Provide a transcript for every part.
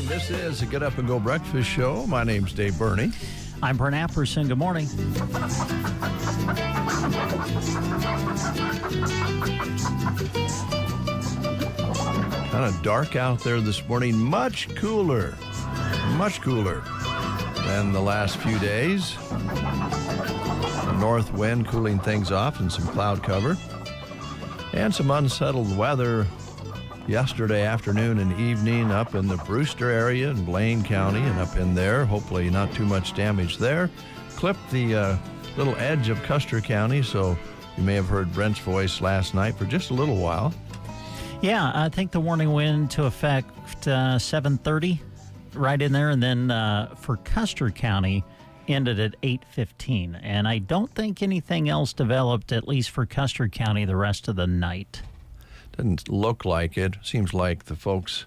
This is a Get Up and Go Breakfast Show. My name's Dave Burney. I'm Brent Apperson. Good morning. Kind of dark out there this morning. Much cooler than the last few days. A north wind cooling things off and some cloud cover. And some unsettled weather yesterday afternoon and evening up in the Brewster area in Blaine County and up in there. Hopefully not too much damage there. Clipped the little edge of Custer County, so you may have heard Brent's voice last night for just a little while. Yeah, I think the warning went into effect 7:30, right in there, and then for Custer County ended at 8:15. And I don't think anything else developed, at least for Custer County, the rest of the night. Didn't look like it. Seems like the folks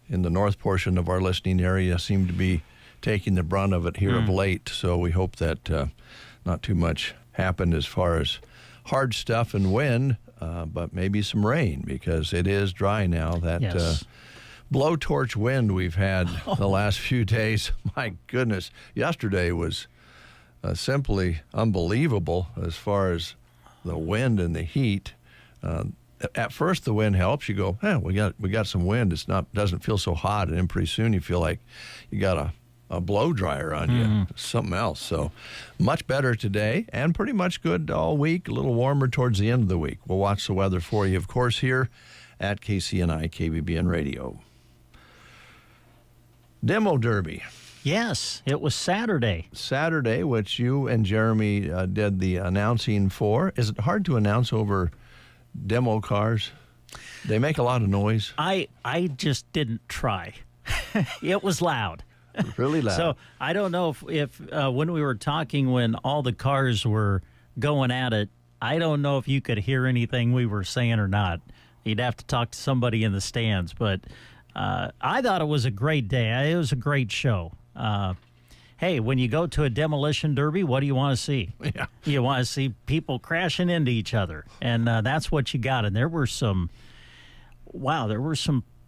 in the north portion of our listening area seem to be taking the brunt of it here of late. So we hope that not too much happened as far as hard stuff and wind, but maybe some rain because it is dry now. That blowtorch wind we've had the last few days, my goodness. Yesterday was simply unbelievable as far as the wind and the heat. At first, the wind helps. You go, we got some wind. Doesn't feel so hot, and then pretty soon you feel like you got a blow dryer on you, something else. So much better today, and pretty much good all week. A little warmer towards the end of the week. We'll watch the weather for you, of course, here at KCNI KBBN Radio. Demo Derby. Yes, it was Saturday. Saturday, which you and Jeremy did the announcing for. Is it hard to announce over demo cars? They make a lot of noise. I just didn't try. It was loud. Really loud. So I don't know if when we were talking when all the cars were going at it, I don't know if you could hear anything we were saying or not. You'd have to talk to somebody in the stands. But I thought it was a great day. It was a great show. Hey, when you go to a demolition derby, what do you want to see? Yeah. You want to see people crashing into each other, and that's what you got. And there were some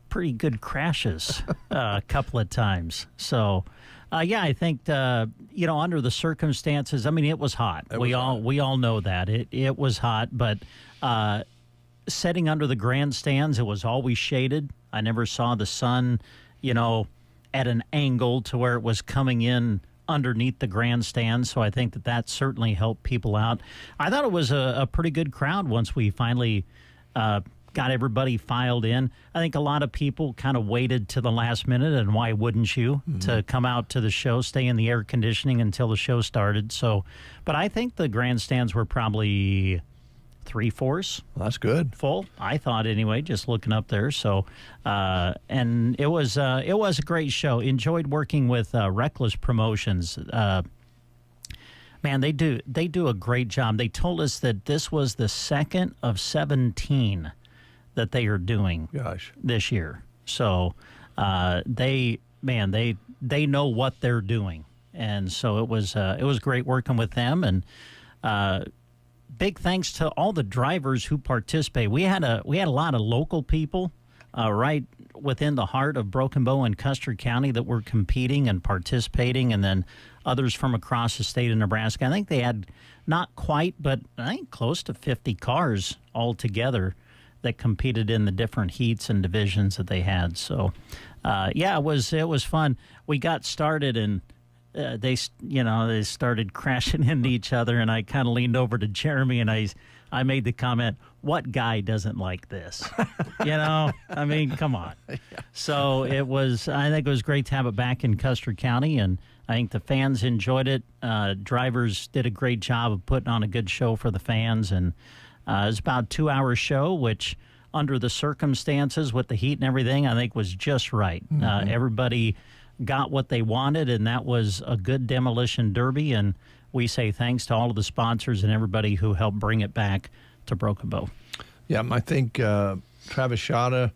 pretty good crashes a couple of times. So, I think under the circumstances, I mean, it was hot. We all know that it was hot, but sitting under the grandstands, it was always shaded. I never saw the sun, at an angle to where it was coming in underneath the grandstand, so I think that certainly helped people out. I thought it was a pretty good crowd once we finally got everybody filed in. I think a lot of people kind of waited to the last minute, and why wouldn't you, to come out to the show, stay in the air conditioning until the show started. So, but I think the grandstands were probably 3/4. Well, that's good. Full, I thought anyway, just looking up there. So, and it was a great show. Enjoyed working with Reckless Promotions. Man, they do a great job. They told us that this was the second of 17 that they are doing this year. So, they know what they're doing, and so it was great working with them. And big thanks to all the drivers who participate. We had a lot of local people right within the heart of Broken Bow and Custer County that were competing and participating, and then others from across the state of Nebraska. I think they had not quite, but I think close to 50 cars altogether that competed in the different heats and divisions that they had. So, it was fun. We got started and they started crashing into each other, and I kind of leaned over to Jeremy and I made the comment, "What guy doesn't like this?" I mean, come on. Yeah. So I think it was great to have it back in Custer County, and I think the fans enjoyed it. Drivers did a great job of putting on a good show for the fans, and it was about a 2-hour show, which under the circumstances with the heat and everything, I think was just right. Everybody got what they wanted, and that was a good demolition derby, and we say thanks to all of the sponsors and everybody who helped bring it back to Broken Bow. Yeah, I think Travis Shada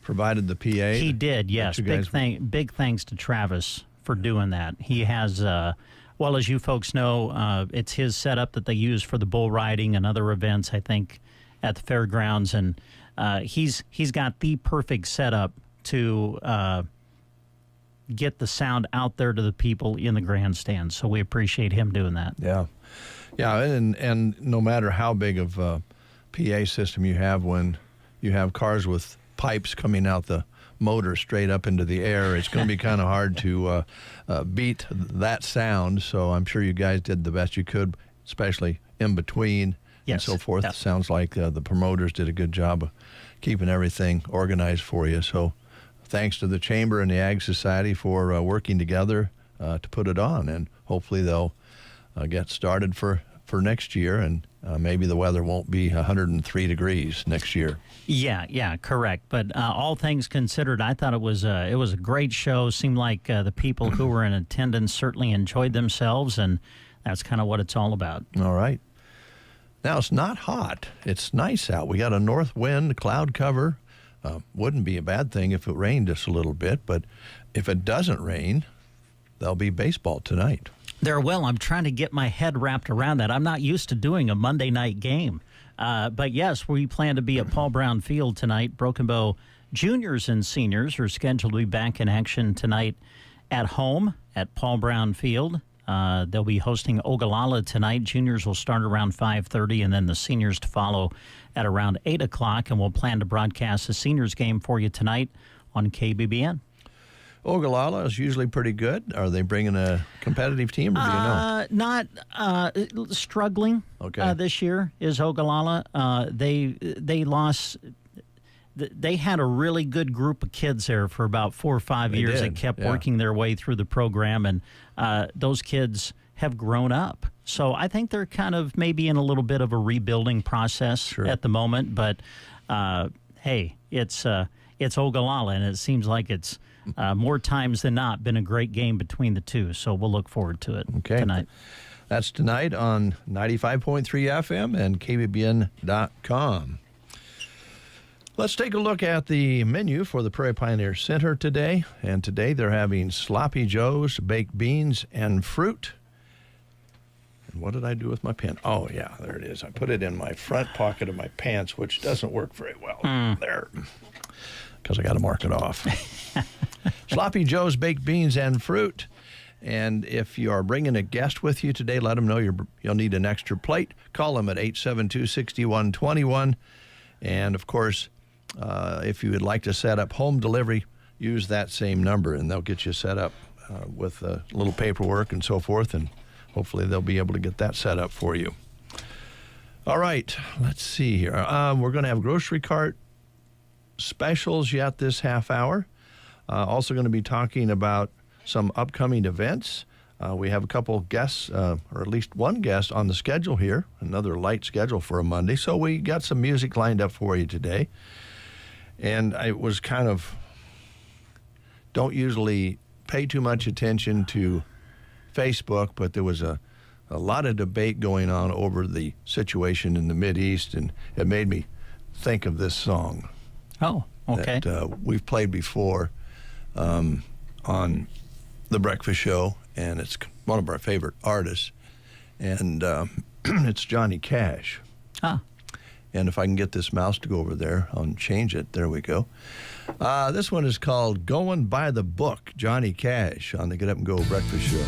provided the PA. He did, yes. Big thanks to Travis for doing that. He has, well, as you folks know, it's his setup that they use for the bull riding and other events, I think, at the fairgrounds, and he's got the perfect setup to get the sound out there to the people in the grandstands. So we appreciate him doing that. Yeah. Yeah, and no matter how big of a PA system you have, when you have cars with pipes coming out the motor straight up into the air, it's going to be kind of hard to beat that sound. So I'm sure you guys did the best you could, especially in between and so forth. Yes. It sounds like the promoters did a good job of keeping everything organized for you. So thanks to the Chamber and the Ag Society for working together to put it on, and hopefully they'll get started for next year, and maybe the weather won't be 103 degrees next year. Yeah, correct. But all things considered, I thought it was a great show. Seemed like the people who were in attendance certainly enjoyed themselves, and that's kind of what it's all about. All right. Now, it's not hot. It's nice out. We got a north wind, cloud cover. Wouldn't be a bad thing if it rained just a little bit, but if it doesn't rain, there'll be baseball tonight. There will. I'm trying to get my head wrapped around that. I'm not used to doing a Monday night game. But yes, we plan to be at Paul Brown Field tonight. Broken Bow juniors and seniors are scheduled to be back in action tonight at home at Paul Brown Field. They'll be hosting Ogallala tonight. Juniors will start around 5:30, and then the seniors to follow at around 8 o'clock. And we'll plan to broadcast the seniors game for you tonight on KBBN. Ogallala is usually pretty good. Are they bringing a competitive team, or do you know? Not struggling. Okay. This year is Ogallala. They lost. They had a really good group of kids there for about 4 or 5 years did, that kept yeah. working their way through the program, and those kids have grown up. So I think they're kind of maybe in a little bit of a rebuilding process at the moment. But hey, it's Ogallala, and it seems like it's more times than not been a great game between the two. So we'll look forward to it tonight. That's tonight on 95.3 FM and KBBN.com. Let's take a look at the menu for the Prairie Pioneer Center today. And today they're having Sloppy Joe's, baked beans, and fruit. And what did I do with my pen? Oh, yeah, there it is. I put it in my front pocket of my pants, which doesn't work very well. There, because I got to mark it off. Sloppy Joe's, baked beans, and fruit. And if you are bringing a guest with you today, let them know you'll need an extra plate. Call them at 872-6121. And, of course, if you would like to set up home delivery, use that same number, and they'll get you set up with a little paperwork and so forth, and hopefully they'll be able to get that set up for you. All right, let's see here. We're going to have grocery cart specials yet this half hour. Also going to be talking about some upcoming events. We have a couple guests, or at least one guest on the schedule here, another light schedule for a Monday. So we got some music lined up for you today. And I was kind of, don't usually pay too much attention to Facebook, but there was a lot of debate going on over the situation in the Mideast, and it made me think of this song. Oh, okay. That we've played before on The Breakfast Show, and it's one of our favorite artists, and it's Johnny Cash. And if I can get this mouse to go over there, I'll change it. There we go. This one is called Going by the Book, Johnny Cash on the Get Up and Go Breakfast Show.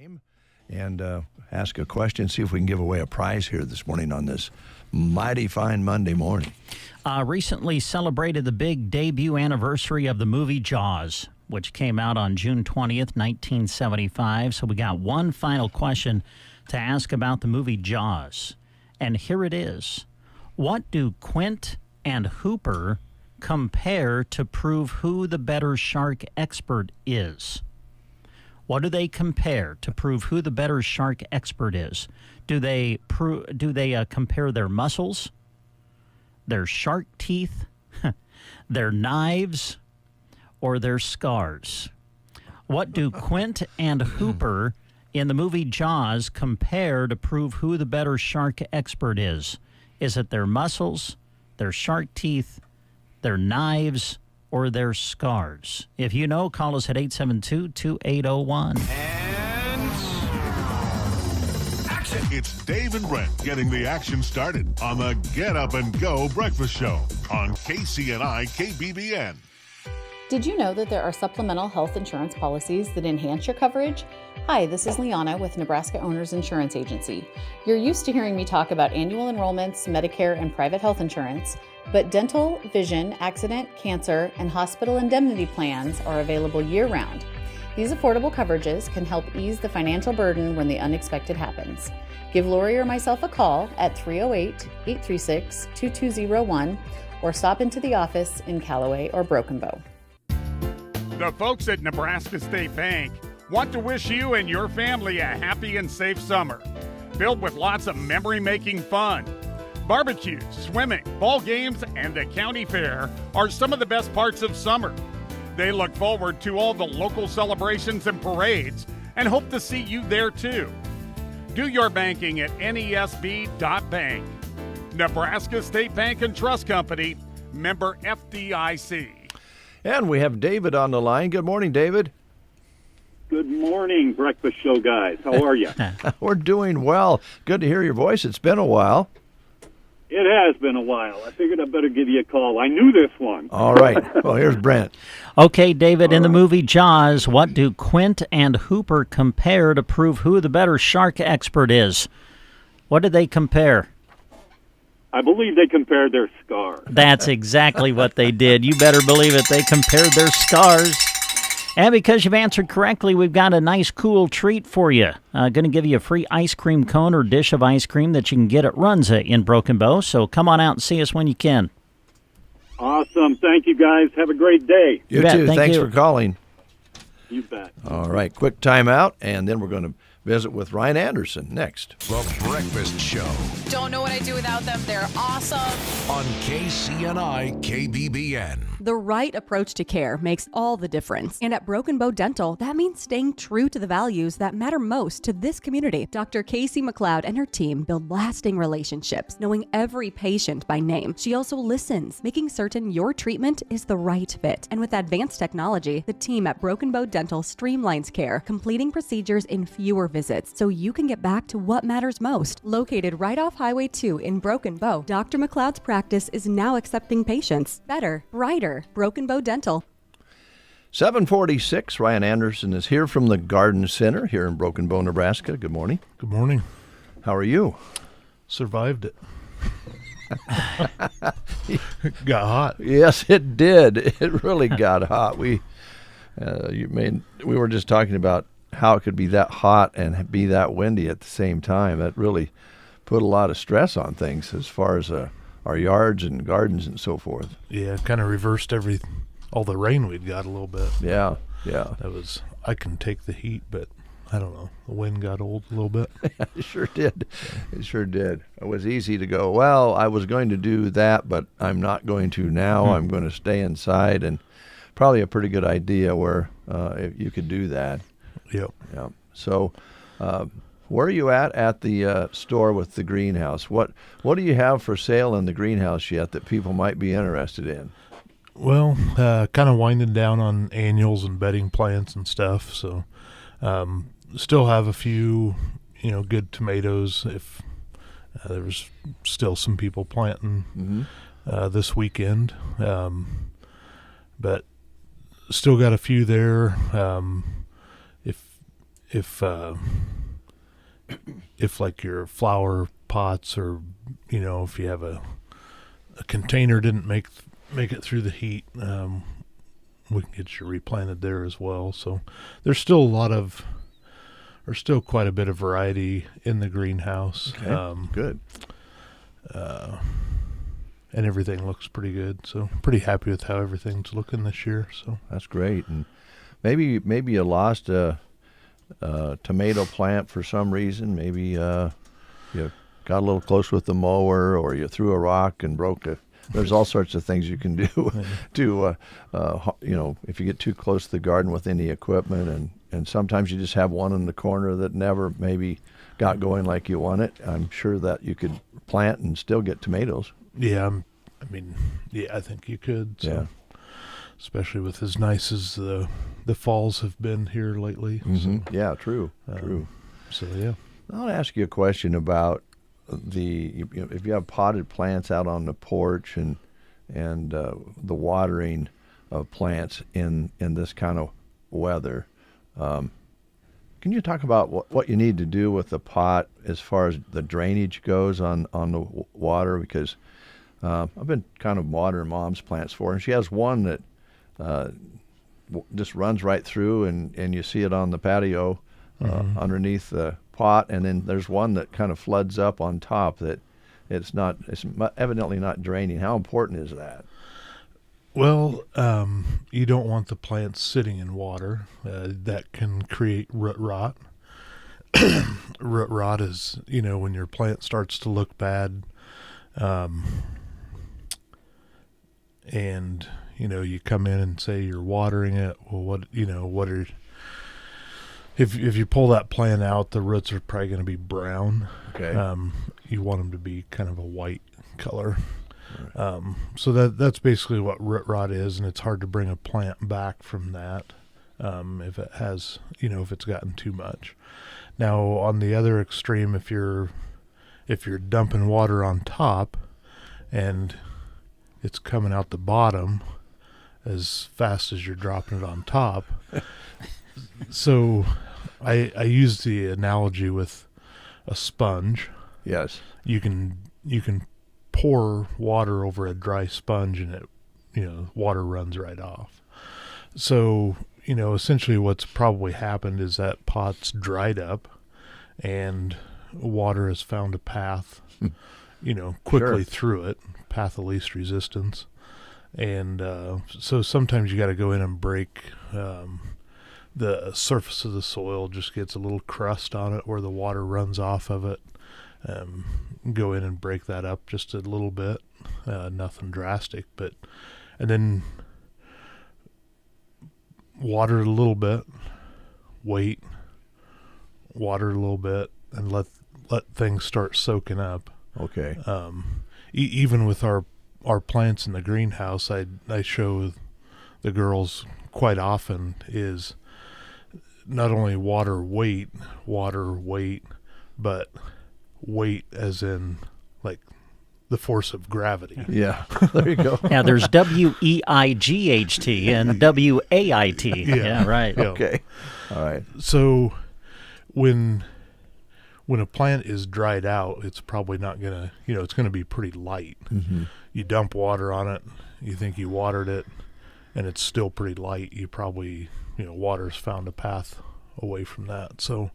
name and ask a question, see if we can give away a prize here this morning on this mighty fine Monday morning. Recently celebrated the big debut anniversary of the movie Jaws, which came out on June 20th, 1975. So we got one final question to ask about the movie Jaws. And here it is. What do Quint and Hooper compare to prove who the better shark expert is? What do they compare to prove who the better shark expert is? Do they compare their muscles, their shark teeth, their knives, or their scars? What do Quint and Hooper in the movie Jaws compare to prove who the better shark expert is? Is it their muscles, their shark teeth, their knives, or their scars? If you know, call us at 872-2801. And action! It's Dave and Brent getting the action started on the Get Up and Go Breakfast Show on KCNI KBBN. Did you know that there are supplemental health insurance policies that enhance your coverage? Hi, this is Liana with Nebraska Owners Insurance Agency. You're used to hearing me talk about annual enrollments, Medicare, and private health insurance, but dental, vision, accident, cancer, and hospital indemnity plans are available year-round. These affordable coverages can help ease the financial burden when the unexpected happens. Give Lori or myself a call at 308-836-2201 or stop into the office in Callaway or Broken Bow. The folks at Nebraska State Bank want to wish you and your family a happy and safe summer, filled with lots of memory-making fun. Barbecues, swimming, ball games, and the county fair are some of the best parts of summer. They look forward to all the local celebrations and parades and hope to see you there too. Do your banking at nesb.bank. Nebraska State Bank and Trust Company, member FDIC. And we have David on the line. Good morning, David. Good morning, Breakfast Show guys. How are you? We're doing well. Good to hear your voice. It's been a while. It has been a while. I figured I better give you a call. I knew this one. All right. Well, here's Brent. Okay, David, in the movie Jaws, what do Quint and Hooper compare to prove who the better shark expert is? What did they compare? I believe they compared their scars. That's exactly what they did. You better believe it. They compared their scars. And because you've answered correctly, we've got a nice, cool treat for you. Going to give you a free ice cream cone or dish of ice cream that you can get at Runza in Broken Bow. So come on out and see us when you can. Awesome. Thank you, guys. Have a great day. You too. Thanks for calling. You bet. All right. Quick timeout, and then we're going to visit with Ryan Anderson next. The Breakfast Show Don't know what I'd do without them. They're awesome. on KCNI KBBN. The right approach to care makes all the difference. And at Broken Bow Dental, that means staying true to the values that matter most to this community. Dr. Casey McLeod and her team build lasting relationships, knowing every patient by name. She also listens, making certain your treatment is the right fit. And with advanced technology, the team at Broken Bow Dental streamlines care, completing procedures in fewer visits so you can get back to what matters most. Located right off Highway 2 in Broken Bow, Dr. McLeod's practice is now accepting patients. Better, brighter, Broken Bow Dental. 746, Ryan Anderson is here from the Garden Center here in Broken Bow, Nebraska. Good morning. Good morning. How are you? Survived it. Got hot. Yes, it did. It really got hot. We were just talking about how it could be that hot and be that windy at the same time. That really put a lot of stress on things as far as our yards and gardens and so forth. Yeah, kind of reversed all the rain we'd got a little bit. Yeah. I can take the heat, but I don't know. The wind got old a little bit. It sure did. It sure did. It was easy to go, well, I was going to do that, but I'm not going to now. I'm going to stay inside, and probably a pretty good idea where you could do that. Yep. Yeah. So, where are you at the store with the greenhouse? What do you have for sale in the greenhouse yet that people might be interested in? Well, kind of winding down on annuals and bedding plants and stuff. So, still have a few, good tomatoes. If there was still some people planting this weekend, but still got a few there. if like your flower pots, or if you have a container didn't make it through the heat, we can get you replanted there as well. So there's still quite a bit of variety in the greenhouse. Okay, good. And everything looks pretty good. So pretty happy with how everything's looking this year. So that's great. And maybe you lost a tomato plant for some reason. Maybe you got a little close with the mower, or you threw a rock and broke it. There's all sorts of things you can do to, if you get too close to the garden with any equipment, and sometimes you just have one in the corner that never maybe got going like you want it. I'm sure that you could plant and still get tomatoes. Yeah, I think you could. So. Yeah. Especially with as nice as the falls have been here lately. Mm-hmm. So, yeah, true. So yeah, I'll ask you a question about if you have potted plants out on the porch and the watering of plants in this kind of weather. Can you talk about what you need to do with the pot as far as the drainage goes on the water? Because I've been kind of watering Mom's plants for her, and she has one that just runs right through, and you see it on the patio underneath the pot, and then there's one that kind of floods up on top that it's evidently not draining. How important is that? Well, you don't want the plants sitting in water. That can create root rot. Root rot is, when your plant starts to look bad, and you come in and say you're watering it. Well, if you pull that plant out, the roots are probably going to be brown. Okay. You want them to be kind of a white color. Right. So that's basically what root rot is, and it's hard to bring a plant back from that if it has, if it's gotten too much. Now, on the other extreme, if you're dumping water on top and it's coming out the bottom as fast as you're dropping it on top. So I use the analogy with a sponge. Yes. You can pour water over a dry sponge, and it, water runs right off. So, essentially what's probably happened is that pot's dried up and water has found a path, quickly through it, path of least resistance. And so sometimes you got to go in and break the surface of the soil, just gets a little crust on it where the water runs off of it. Go in and break that up just a little bit, nothing drastic, and then water it a little bit, wait, water it a little bit, and let things start soaking up. Okay. Even with our plants in the greenhouse, I show the girls quite often is not only water weight, but weight as in like the force of gravity. Yeah, there you go. Yeah, there's WEIGHT and WAIT. Yeah, right. Yeah. Okay. All right. So when a plant is dried out, it's probably not gonna, it's gonna be pretty light. Mm-hmm. You dump water on it, you think you watered it, and it's still pretty light. You probably, water's found a path away from that. So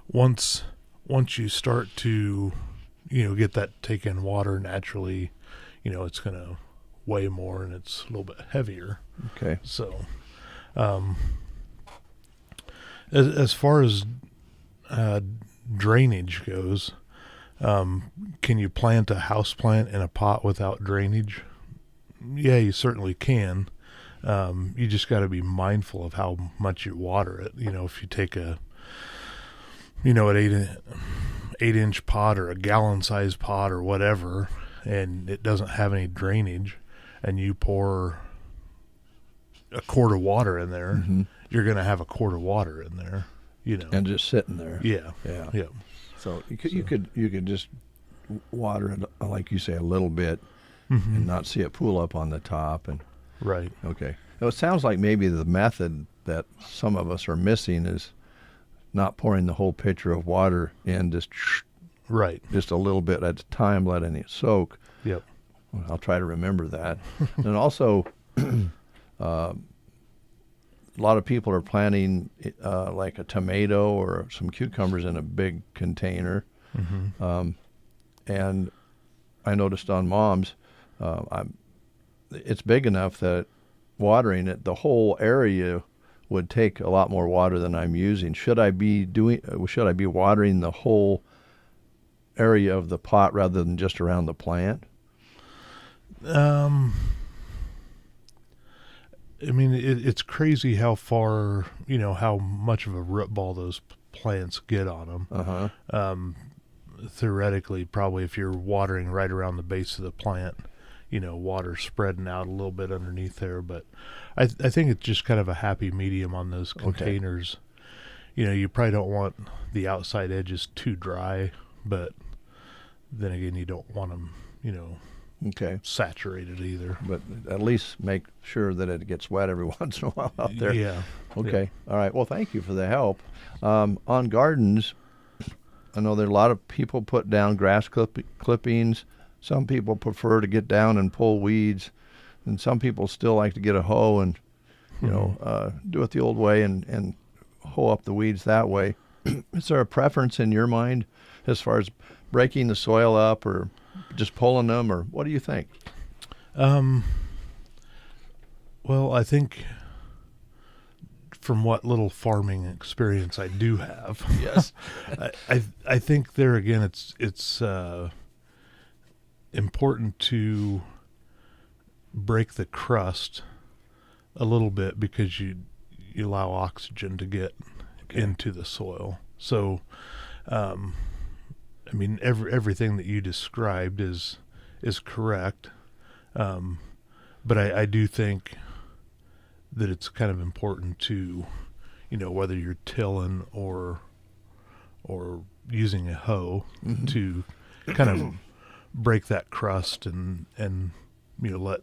once you start to, get that take in water naturally, it's going to weigh more and it's a little bit heavier. Okay. So, as far as drainage goes, can you plant a house plant in a pot without drainage? Yeah, you certainly can. You just got to be mindful of how much you water it. If you take an 8-inch pot or a gallon-sized pot or whatever, and it doesn't have any drainage, and you pour a quart of water in there, you're going to have a quart of water in there, and just sitting there. Yeah. So you could just water it, like you say, a little bit, and not see it pool up on the top. And right. Okay. Now, it sounds like maybe the method that some of us are missing is not pouring the whole pitcher of water in, Right. just a little bit at a time, letting it soak. Yep. I'll try to remember that. And also, a lot of people are planting like a tomato or some cucumbers in a big container. Mm-hmm. And I noticed on Mom's, it's big enough that watering it, the whole area would take a lot more water than I'm using. Should I be watering the whole area of the pot rather than just around the plant? I mean, it's crazy how far, how much of a root ball those plants get on them. Uh-huh. Theoretically, probably if you're watering right around the base of the plant, water spreading out a little bit underneath there. But I think it's just kind of a happy medium on those containers. Okay. You probably don't want the outside edges too dry, but then again, you don't want them, saturated either. But at least make sure that it gets wet every once in a while out there. Yeah. Okay. Yeah. All right. Well, thank you for the help. On gardens, I know there are a lot of people put down grass clippings. Some people prefer to get down and pull weeds, and some people still like to get a hoe and, do it the old way and hoe up the weeds that way. Is there a preference in your mind as far as breaking the soil up or just pulling them, or what do you think? Well, I think from what little farming experience I do have, yes, I think there again, it's important to break the crust a little bit because you allow oxygen to get into the soil. So, I mean, everything that you described is correct, but I do think that it's kind of important to, whether you're tilling or using a hoe, mm-hmm. to kind of break that crust and let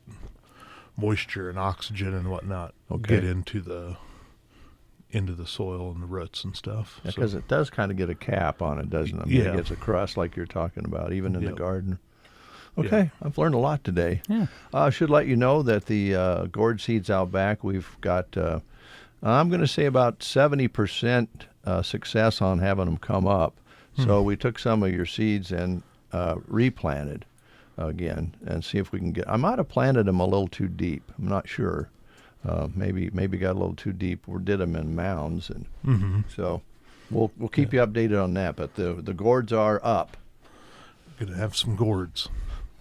moisture and oxygen and whatnot get into the soil and the roots and stuff. Because it does kind of get a cap on it, doesn't it? It gets a crust like you're talking about, even in the garden. Okay, I've learned a lot today. Yeah. I should let you know that the gourd seeds out back, we've got, I'm going to say about 70% success on having them come up. So we took some of your seeds and replanted again and see if we can get, I might have planted them a little too deep. I'm not sure. Maybe got a little too deep. We did them in mounds, and so we'll keep you updated on that. But the gourds are up. Gonna have some gourds.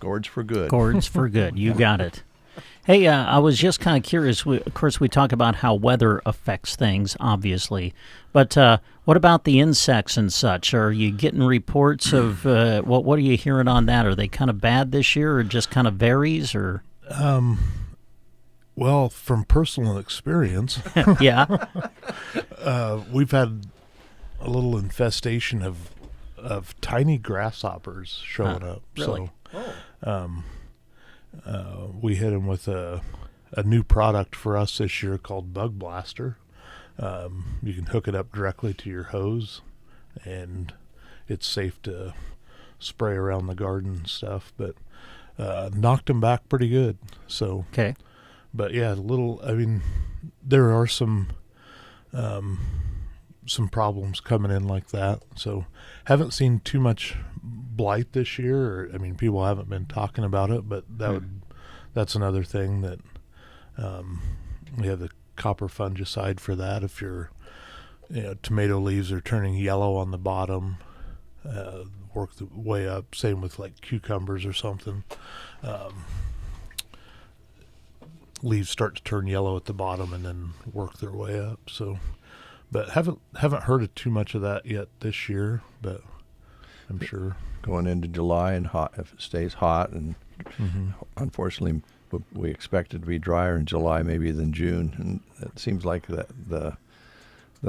Gourds for good. Gourds for good. You got it. Hey, I was just kind of curious. Of course, we talk about how weather affects things, obviously. But what about the insects and such? Are you getting reports of what are you hearing on that? Are they kind of bad this year, or just kind of varies, or? Well, from personal experience, yeah, we've had a little infestation of tiny grasshoppers showing up. Really? So, we hit them with a new product for us this year called Bug Blaster. You can hook it up directly to your hose, and it's safe to spray around the garden and stuff. But knocked them back pretty good. So okay. But yeah, there are some problems coming in like that. So haven't seen too much blight this year. People haven't been talking about it, but that's another thing that we have the copper fungicide for that. If your tomato leaves are turning yellow on the bottom, work the way up. Same with like cucumbers or something. Leaves start to turn yellow at the bottom and then work their way up. So, but haven't heard of too much of that yet this year. But I'm sure going into July and hot, if it stays hot, and unfortunately we expect it to be drier in July maybe than June, and it seems like the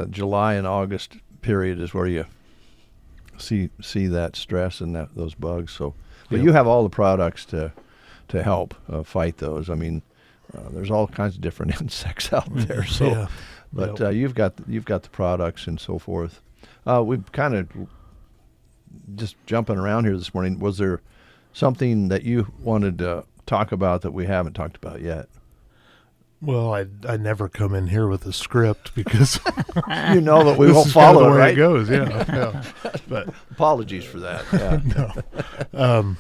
July and August period is where you see that stress and those bugs. So, but you have all the products to help fight those. There's all kinds of different insects out there. So, but you've got the products and so forth. We've kind of just jumping around here this morning. Was there something that you wanted to talk about that we haven't talked about yet? Well, I never come in here with a script because you know that we this won't is kind of follow the it, way right? it goes. Yeah. But apologies for that. Yeah. No.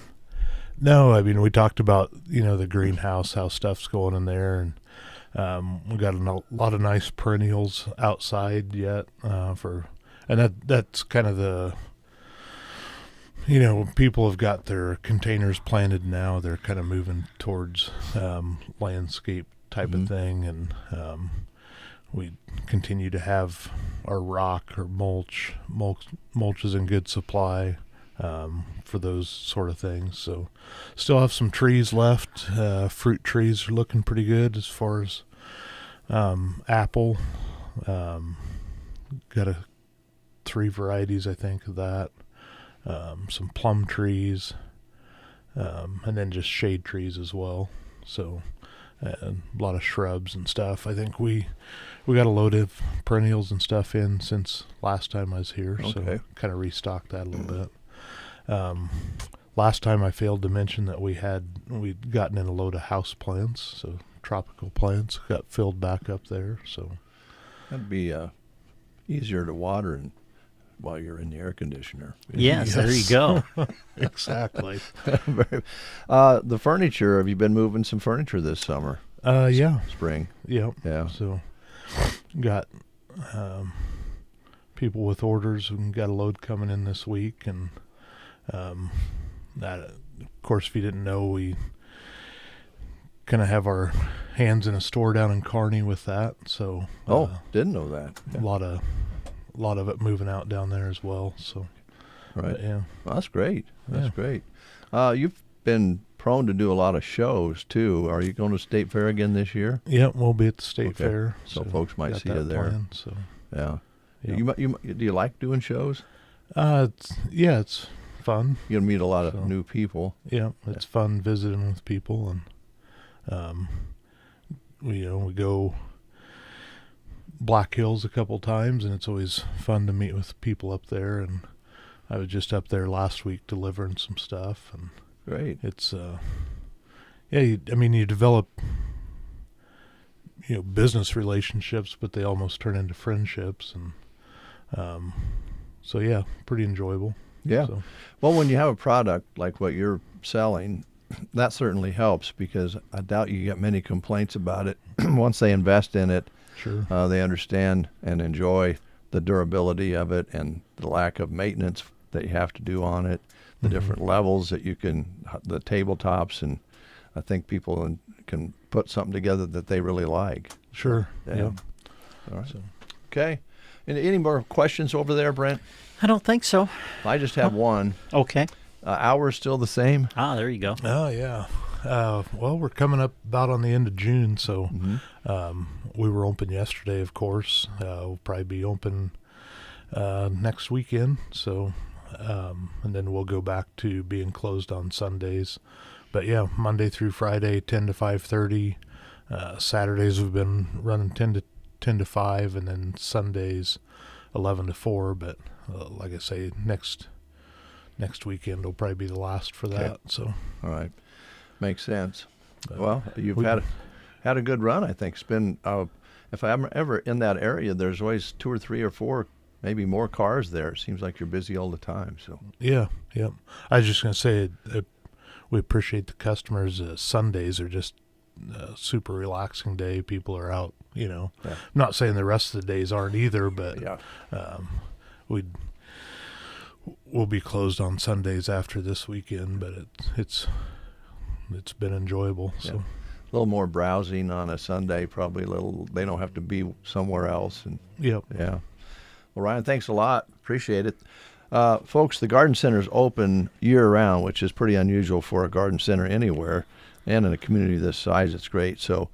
No, I mean, we talked about, the greenhouse, how stuff's going in there, and we got a lot of nice perennials outside yet and that's kind of the, when people have got their containers planted now, they're kind of moving towards landscape type of thing, and we continue to have our rock or mulch is in good supply for those sort of things. So still have some trees left. Fruit trees are looking pretty good as far as apple. Got 3 varieties, I think, of that. Some plum trees, and then just shade trees as well. So a lot of shrubs and stuff. I think we got a load of perennials and stuff in since last time I was here. Okay. So kind of restocked that a little bit. Last time I failed to mention that we'd gotten in a load of house plants, so tropical plants got filled back up there. So that'd be easier to water while you're in the air conditioner. Yes. There you go. Exactly. The furniture, have you been moving some furniture this summer? Yeah. Spring. Yep. Yeah. So got people with orders and got a load coming in this week, and that, of course, if you didn't know, we kind of have our hands in a store down in Kearney with that. So didn't know that. Yeah. A lot of it moving out down there as well. So right. Yeah. Well, that's great. That's great. You've been prone to do a lot of shows too. Are you going to State Fair again this year? Yeah, we'll be at the State Fair. So folks might see you there. Planned, so yeah. Yeah. Do you like doing shows? It's fun. You meet a lot of new people. Yeah, it's fun visiting with people, and we go Black Hills a couple times, and it's always fun to meet with people up there. And I was just up there last week delivering some stuff, and great. It's you develop business relationships, but they almost turn into friendships, and so yeah, pretty enjoyable. Yeah. So. Well, when you have a product like what you're selling, that certainly helps, because I doubt you get many complaints about it. Once they invest in it, sure, they understand and enjoy the durability of it and the lack of maintenance that you have to do on it, the different levels that you can, the tabletops, and I think people can put something together that they really like. Sure. Yeah. All right. Okay. Any more questions over there, Brent? I don't think so. I just have one. Okay. Hours still the same? There you go. Oh, yeah. Well, we're coming up about on the end of June, so we were open yesterday, of course. We'll probably be open next weekend, so and then we'll go back to being closed on Sundays. But yeah, Monday through Friday, 10 to 5:30. Saturdays we've been running 10 to 5, and then Sundays 11 to 4. But like I say, next weekend will probably be the last for that. Okay. So all right, makes sense. Well, you've had a good run, I think. It's been if I'm ever in that area, there's always 2 or 3 or 4, maybe more cars there. It seems like you're busy all the time. So yeah. I was just gonna say we appreciate the customers. Sundays are just a super relaxing day. People are out. I'm not saying the rest of the days aren't either, but we'll be closed on Sundays after this weekend. But it's been enjoyable. So. A little more browsing on a Sunday, probably they don't have to be somewhere else. And yep. Yeah. Well, Ryan, thanks a lot. Appreciate it. Folks, the garden center is open year-round, which is pretty unusual for a garden center anywhere, and in a community this size, it's great. So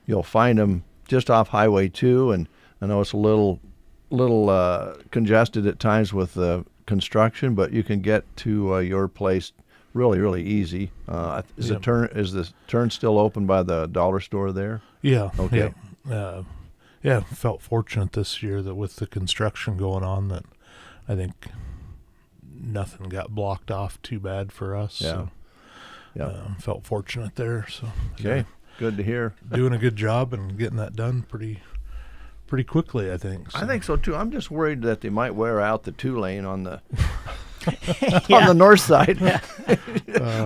you'll find them just off Highway 2, and I know it's a little congested at times with construction, but you can get to your place really, really easy. Is the turn still open by the dollar store there? Yeah. Okay. Yeah. Felt fortunate this year that with the construction going on that I think nothing got blocked off too bad for us. Yeah. So, felt fortunate there. So Okay, good to hear. Doing a good job and getting that done pretty quickly, I think. So. I think so too. I'm just worried that they might wear out the 2-lane on the on the north side.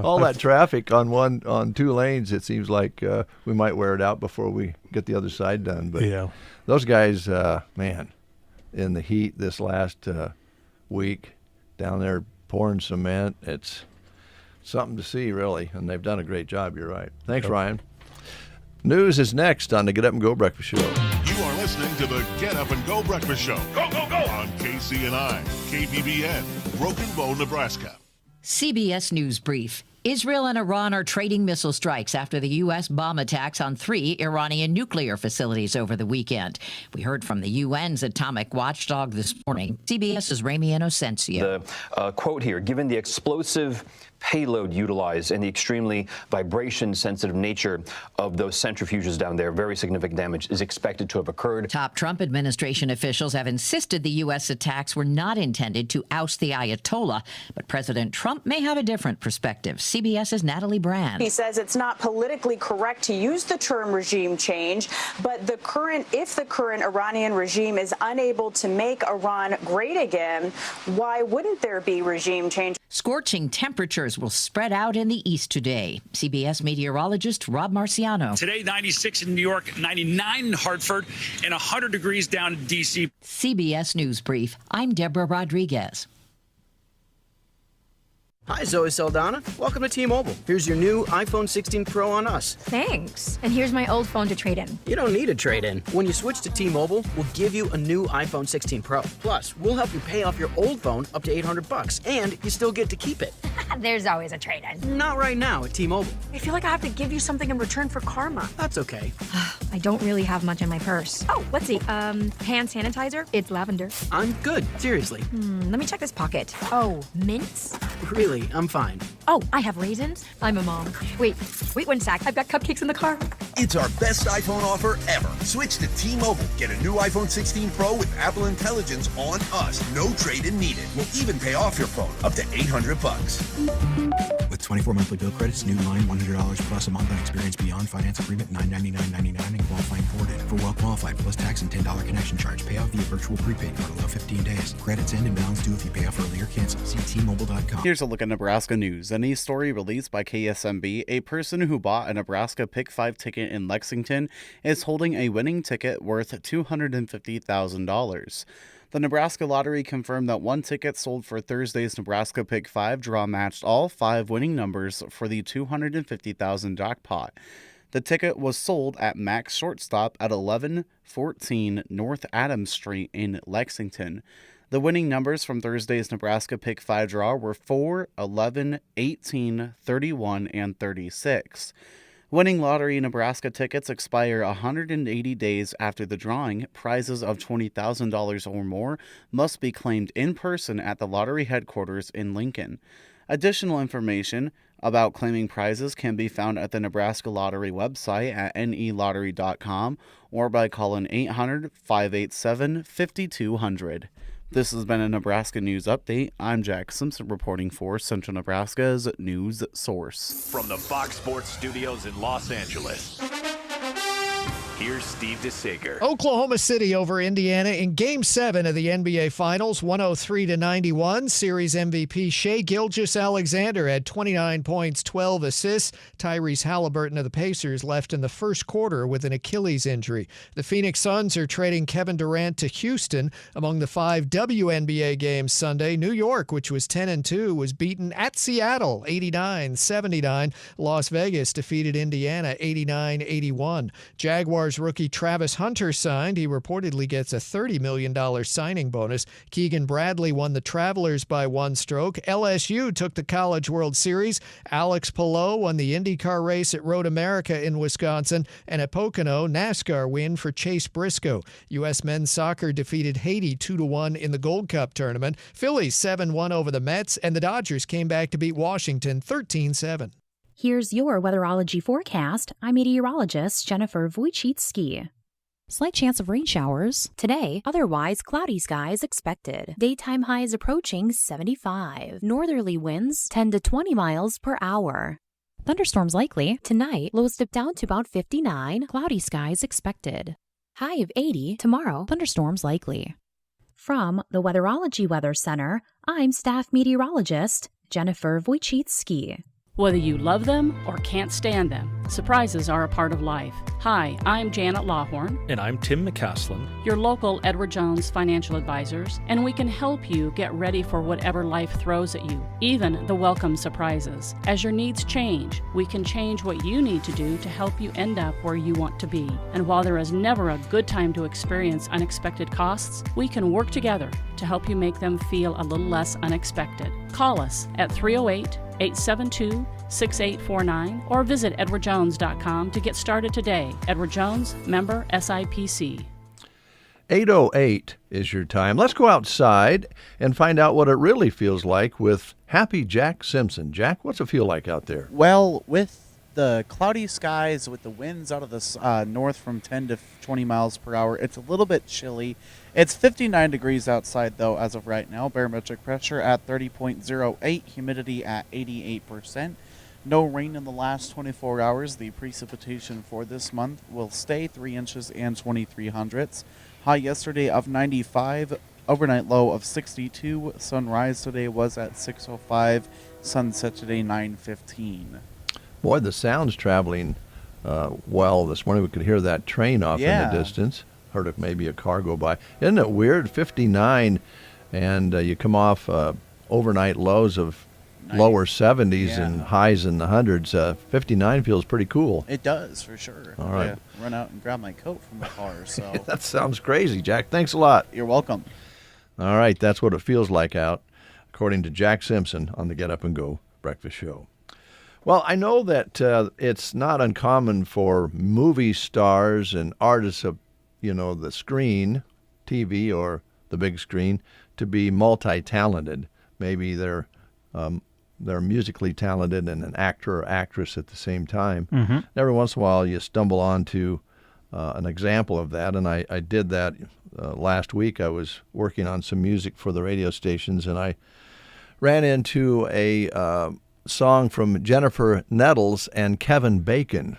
All that traffic on 2 lanes. It seems like we might wear it out before we get the other side done. But yeah, those guys, man, in the heat this last week down there pouring cement, it's something to see, really. And they've done a great job. You're right. Thanks, Ryan. News is next on the Get Up and Go Breakfast Show. You are listening to the Get Up and Go Breakfast Show. Go, go, go! On KCNI, KBBN, Broken Bow, Nebraska. CBS News Brief. Israel and Iran are trading missile strikes after the U.S. bomb attacks on 3 Iranian nuclear facilities over the weekend. We heard from the UN's atomic watchdog this morning. CBS's Ramy Inocencio. The quote here, given the explosive payload utilized and the extremely vibration-sensitive nature of those centrifuges down there, very significant damage is expected to have occurred. Top Trump administration officials have insisted the U.S. attacks were not intended to oust the Ayatollah, but President Trump may have a different perspective. CBS's Natalie Brand. He says it's not politically correct to use the term regime change, but if the current Iranian regime is unable to make Iran great again, why wouldn't there be regime change? Scorching temperatures will spread out in the east today. CBS meteorologist Rob Marciano. Today, 96 in New York, 99 in Hartford, and 100 degrees down in D.C. CBS News Brief. I'm Deborah Rodriguez. Hi, Zoe Saldana. Welcome to T-Mobile. Here's your new iPhone 16 Pro on us. Thanks. And here's my old phone to trade in. You don't need a trade-in. When you switch to T-Mobile, we'll give you a new iPhone 16 Pro. Plus, we'll help you pay off your old phone up to $800, and you still get to keep it. There's always a trade-in. Not right now at T-Mobile. I feel like I have to give you something in return for karma. That's okay. I don't really have much in my purse. Oh, let's see. Hand sanitizer. It's lavender. I'm good. Seriously. Let me check this pocket. Oh, mints? Really, I'm fine. Oh, I have raisins. I'm a mom. Wait 1 sec. I've got cupcakes in the car. It's our best iPhone offer ever. Switch to T-Mobile. Get a new iPhone 16 Pro with Apple Intelligence on us. No trade-in needed. We'll even pay off your phone up to $800. With 24 monthly bill credits, new line $100 plus a month on experience beyond finance agreement $999.99 and qualifying forwarded. For well qualified plus tax and $10 connection charge. Pay off via virtual prepaid card. Allow 15 days. Credits end and balance due if you pay off early or cancel. See T-Mobile.com. Here's a look at Nebraska news. In a story released by KSMB, a person who bought a Nebraska Pick 5 ticket in Lexington is holding a winning ticket worth $250,000. The Nebraska Lottery confirmed that one ticket sold for Thursday's Nebraska Pick 5 draw matched all 5 winning numbers for the $250,000 jackpot. The ticket was sold at Max Shortstop at 1114 North Adams Street in Lexington. The winning numbers from Thursday's Nebraska Pick 5 draw were 4, 11, 18, 31, and 36. Winning lottery Nebraska tickets expire 180 days after the drawing. Prizes of $20,000 or more must be claimed in person at the lottery headquarters in Lincoln. Additional information about claiming prizes can be found at the Nebraska Lottery website at nelottery.com or by calling 800-587-5200. This has been a Nebraska News Update. I'm Jack Simpson reporting for Central Nebraska's news source. From the Fox Sports Studios in Los Angeles, here's Steve DeSager. Oklahoma City over Indiana in Game 7 of the NBA Finals, 103-91. Series MVP Shai Gilgeous-Alexander had 29 points, 12 assists. Tyrese Halliburton of the Pacers left in the first quarter with an Achilles injury. The Phoenix Suns are trading Kevin Durant to Houston. Among the 5 WNBA games Sunday, New York, which was 10-2, was beaten at Seattle, 89-79. Las Vegas defeated Indiana, 89-81. Jaguars rookie Travis Hunter signed. He reportedly gets a $30 million signing bonus. Keegan Bradley won the Travelers by 1 stroke. LSU took the College World Series. Alex Palou won the IndyCar race at Road America in Wisconsin. And at Pocono, NASCAR win for Chase Briscoe. U.S. men's soccer defeated Haiti 2-1 in the Gold Cup tournament. Phillies 7-1 over the Mets. And the Dodgers came back to beat Washington 13-7. Here's your weatherology forecast. I'm meteorologist Jennifer Wojcicki. Slight chance of rain showers today, otherwise cloudy skies expected. Daytime highs approaching 75. Northerly winds 10 to 20 miles per hour. Thunderstorms likely tonight, lows dip down to about 59. Cloudy skies expected. High of 80 tomorrow, thunderstorms likely. From the Weatherology Weather Center, I'm staff meteorologist Jennifer Wojcicki. Whether you love them or can't stand them, surprises are a part of life. Hi, I'm Janet Lawhorn. And I'm Tim McCaslin. Your local Edward Jones financial advisors, and we can help you get ready for whatever life throws at you, even the welcome surprises. As your needs change, we can change what you need to do to help you end up where you want to be. And while there is never a good time to experience unexpected costs, we can work together to help you make them feel a little less unexpected. Call us at 308-872-6849 or visit edwardjones.com to get started today. Edward Jones, member SIPC. 8:08 is your time. Let's go outside and find out what it really feels like with Happy Jack Simpson. Jack, what's it feel like out there? Well, with the cloudy skies, with the winds out of the north from 10 to 20 miles per hour, it's a little bit chilly. It's 59 degrees outside, though, as of right now. Barometric pressure at 30.08, humidity at 88%. No rain in the last 24 hours. The precipitation for this month will stay 3 inches and 23 hundredths. High yesterday of 95, overnight low of 62. Sunrise today was at 6:05. Sunset today 9:15. Boy, the sound's traveling well this morning. We could hear that train off in the distance. Heard of maybe a car go by. Isn't it weird? 59, and you come off overnight lows of lower 70s and highs in the hundreds. 59 feels pretty cool. It does, for sure. All right. I run out and grab my coat from the car. So That sounds crazy, Jack. Thanks a lot. You're welcome. All right, that's what it feels like out, according to Jack Simpson on the Get Up and Go Breakfast Show. Well, I know that it's not uncommon for movie stars and artists of, the screen, TV or the big screen, to be multi-talented. Maybe they're musically talented and an actor or actress at the same time. Mm-hmm. Every once in a while, you stumble onto an example of that, and I did that last week. I was working on some music for the radio stations, and I ran into a song from Jennifer Nettles and Kevin Bacon.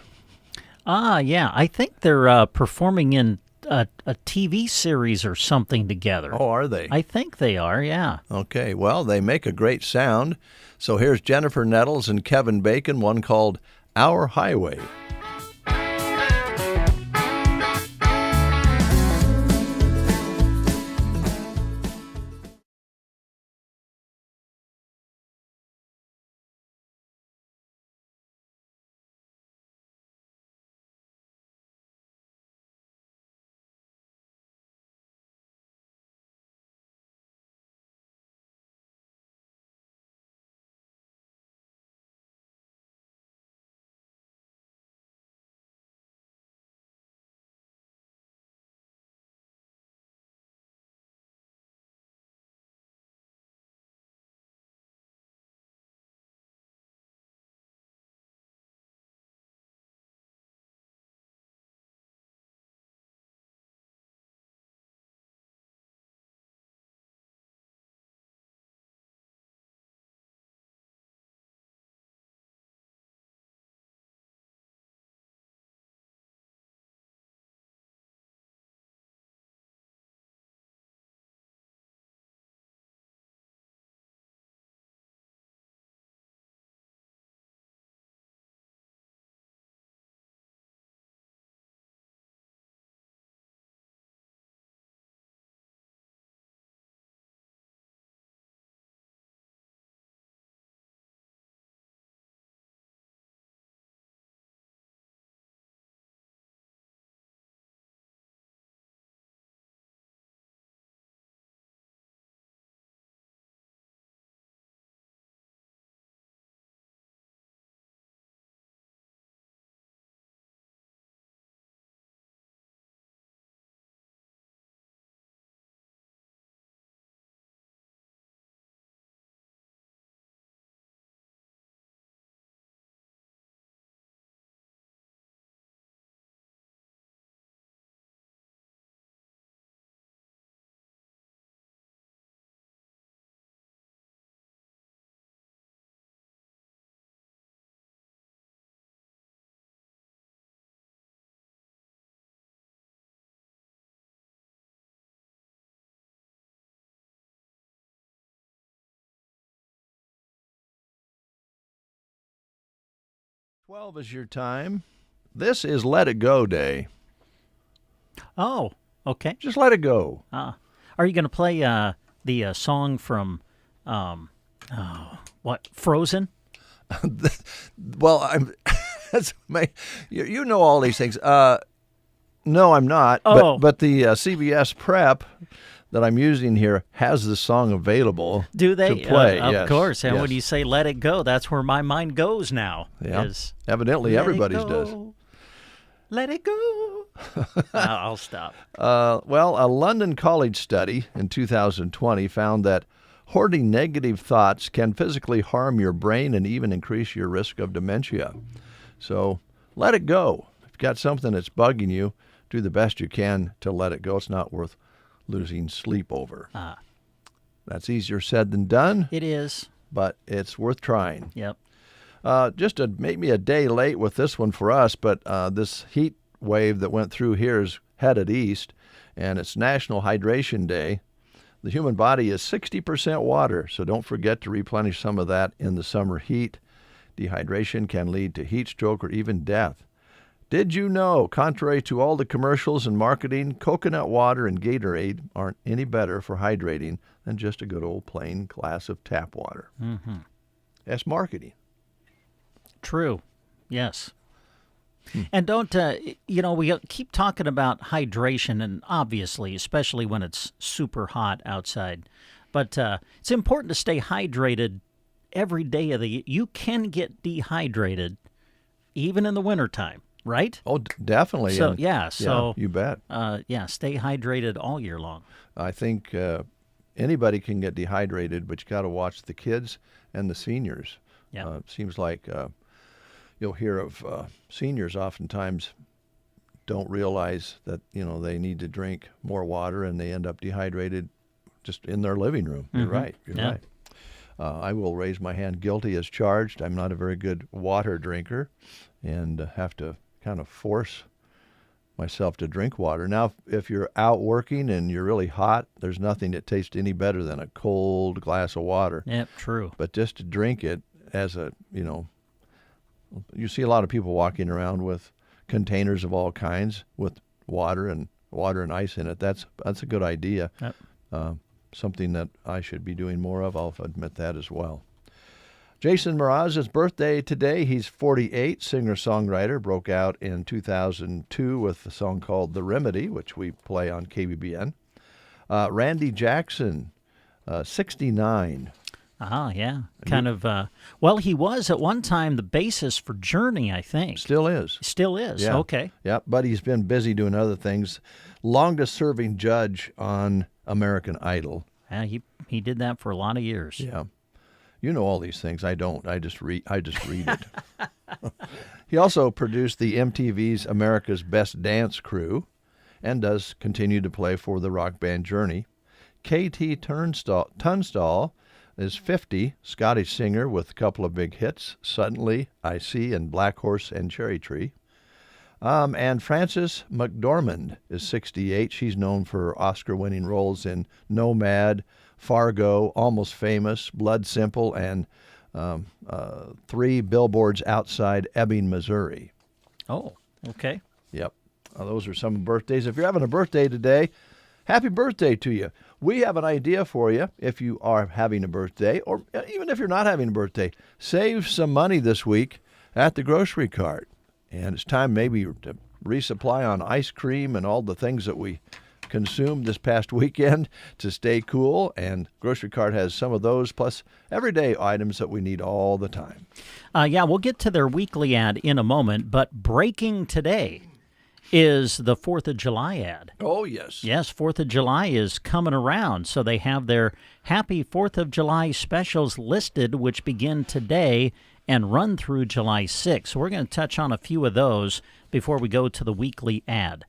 Ah, yeah. I think they're performing in a TV series or something together. Oh, are they? I think they are, yeah. Okay, well, they make a great sound. So here's Jennifer Nettles and Kevin Bacon, one called Our Highway. 12 is your time. This is Let It Go Day. Oh, okay. Just let it go. Are you going to play the song from, Frozen? Well, I'm. You know all these things. No, I'm not. Oh. But the CBS Prep that I'm using here has the song available. Do they? To play. Of Yes, course. And yes. when you say "Let It Go," that's where my mind goes now. Yeah. Is, Evidently, "Let it everybody's go, does. Let it go. I'll stop. Well, a London college study in 2020 found that hoarding negative thoughts can physically harm your brain and even increase your risk of dementia. So let it go. If you've got something that's bugging you, do the best you can to let it go. It's not worth losing sleep over. That's easier said than done. It is. But it's worth trying. Yep. Just maybe a day late with this one for us, but this heat wave that went through here is headed east, and it's National Hydration Day. The human body is 60% water, so don't forget to replenish some of that in the summer heat. Dehydration can lead to heat stroke or even death. Did you know, contrary to all the commercials and marketing, coconut water and Gatorade aren't any better for hydrating than just a good old plain glass of tap water? Mm-hmm. That's marketing. True. Yes. And don't, we keep talking about hydration, and obviously, especially when it's super hot outside. But it's important to stay hydrated every day of the year. You can get dehydrated even in the wintertime, right? Oh, definitely. So, And, yeah. So, you bet. Stay hydrated all year long. I think anybody can get dehydrated, but you got to watch the kids and the seniors. Yeah. It seems like you'll hear of seniors oftentimes don't realize that, they need to drink more water, and they end up dehydrated just in their living room. You're right. You're right. I will raise my hand, guilty as charged. I'm not a very good water drinker and have to kind of force myself to drink water. Now, if you're out working and you're really hot, there's nothing that tastes any better than a cold glass of water. Yep, true. But just to drink it as a, you see a lot of people walking around with containers of all kinds with water and ice in it. That's a good idea. Yep. Something that I should be doing more of. I'll admit that as well. Jason Mraz's birthday today. He's 48, singer-songwriter, broke out in 2002 with a song called The Remedy, which we play on KBBN. Randy Jackson, 69. Yeah. He was at one time the bassist for Journey, I think. Still is. Still is. Yeah. Okay. Yeah, but he's been busy doing other things. Longest-serving judge on American Idol. Yeah, he did that for a lot of years. Yeah. You know all these things. I don't. I just read it. He also produced the MTV's America's Best Dance Crew and does continue to play for the rock band Journey. KT Tunstall is 50, Scottish singer with a couple of big hits, Suddenly, I See, and Black Horse and Cherry Tree. And Frances McDormand is 68. She's known for Oscar-winning roles in Nomad, Fargo, Almost Famous, Blood Simple, and 3 billboards outside Ebbing, Missouri. Oh, okay. Yep. Those are some birthdays. If you're having a birthday today, happy birthday to you. We have an idea for you if you are having a birthday, or even if you're not having a birthday. Save some money this week at the grocery cart. And it's time maybe to resupply on ice cream and all the things that we consumed this past weekend to stay cool. And grocery cart has some of those, plus everyday items that we need all the time. We'll get to their weekly ad in a moment, but breaking today is the 4th of July ad. Oh, yes. Yes, 4th of July is coming around, so they have their Happy 4th of July specials listed, which begin today and run through July 6th. So we're going to touch on a few of those before we go to the weekly ad.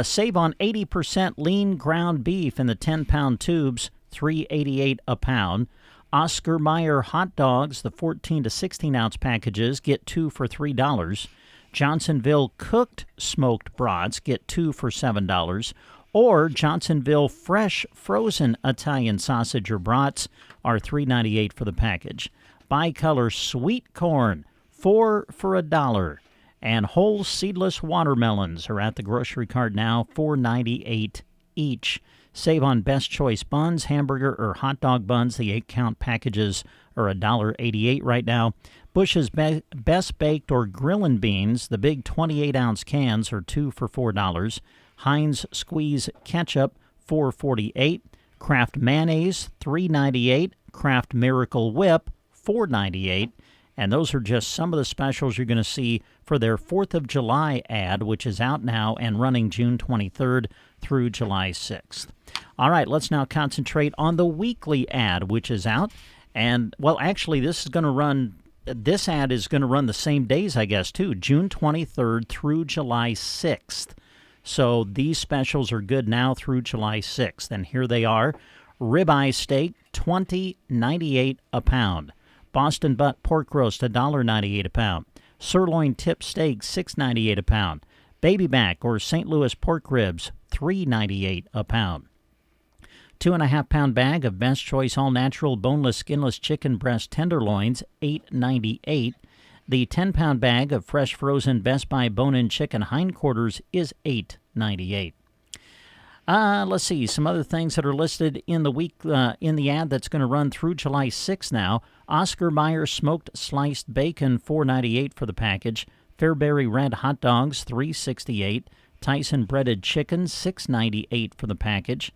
Save on 80% lean ground beef in the 10-pound tubes, $3.88 a pound. Oscar Mayer hot dogs, the 14 to 16-ounce packages, get 2 for $3. Johnsonville cooked smoked brats, get 2 for $7. Or Johnsonville fresh frozen Italian sausage or brats are $3.98 for the package. Bicolor sweet corn, 4 for $1. And whole seedless watermelons are at the grocery cart now, $4.98 each. Save on Best Choice buns, hamburger or hot dog buns. The 8-count packages are $1.88 right now. Bush's Best Baked or Grillin' Beans, the big 28-ounce cans are 2 for $4. Heinz Squeeze Ketchup, $4.48. Kraft Mayonnaise, $3.98. Kraft Miracle Whip, $4.98. And those are just some of the specials you're going to see for their 4th of July ad, which is out now and running June 23rd through July 6th. All right, let's now concentrate on the weekly ad, which is out. And, well, actually, this ad is going to run the same days, I guess, too, June 23rd through July 6th. So these specials are good now through July 6th. And here they are. Ribeye steak, $20.98 a pound. Boston butt pork roast, $1.98 a pound. Sirloin tip steak, $6.98 a pound. Baby back or St. Louis pork ribs, $3.98 a pound. 2.5-pound bag of Best Choice all-natural boneless, skinless chicken breast tenderloins, $8.98. The 10-pound bag of fresh frozen Best Buy bone-in chicken hindquarters is $8.98. Let's see, some other things that are listed in the ad that's going to run through July 6th now. Oscar Mayer smoked sliced bacon, $4.98 for the package. Fairberry red hot dogs, $3.68. Tyson breaded chicken, $6.98 for the package.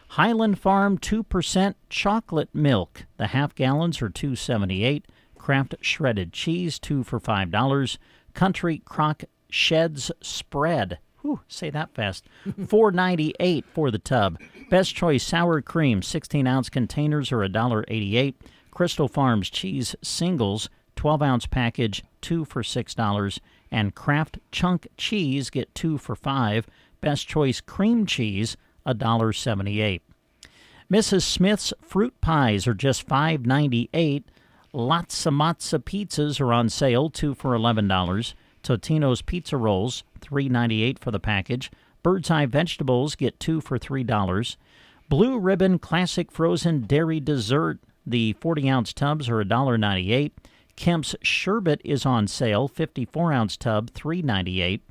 Highland Farm 2% chocolate milk. The half gallons are $2.78. Kraft shredded cheese, 2 for $5. Country Crock Sheds spread. Whew, say that fast. $4.98 for the tub. Best Choice sour cream, 16-ounce containers are $1.88. Crystal Farms cheese singles, 12-ounce package, 2 for $6. And Kraft chunk cheese, get 2 for $5. Best Choice cream cheese, $1.78. Mrs. Smith's fruit pies are just $5.98. Lots of Matzo pizzas are on sale, 2 for $11. Totino's pizza rolls, $3.98 for the package. Bird's Eye vegetables get 2 for $3. Blue Ribbon Classic Frozen Dairy Dessert, the 40-ounce tubs are $1.98. Kemp's Sherbet is on sale, 54-ounce tub, $3.98.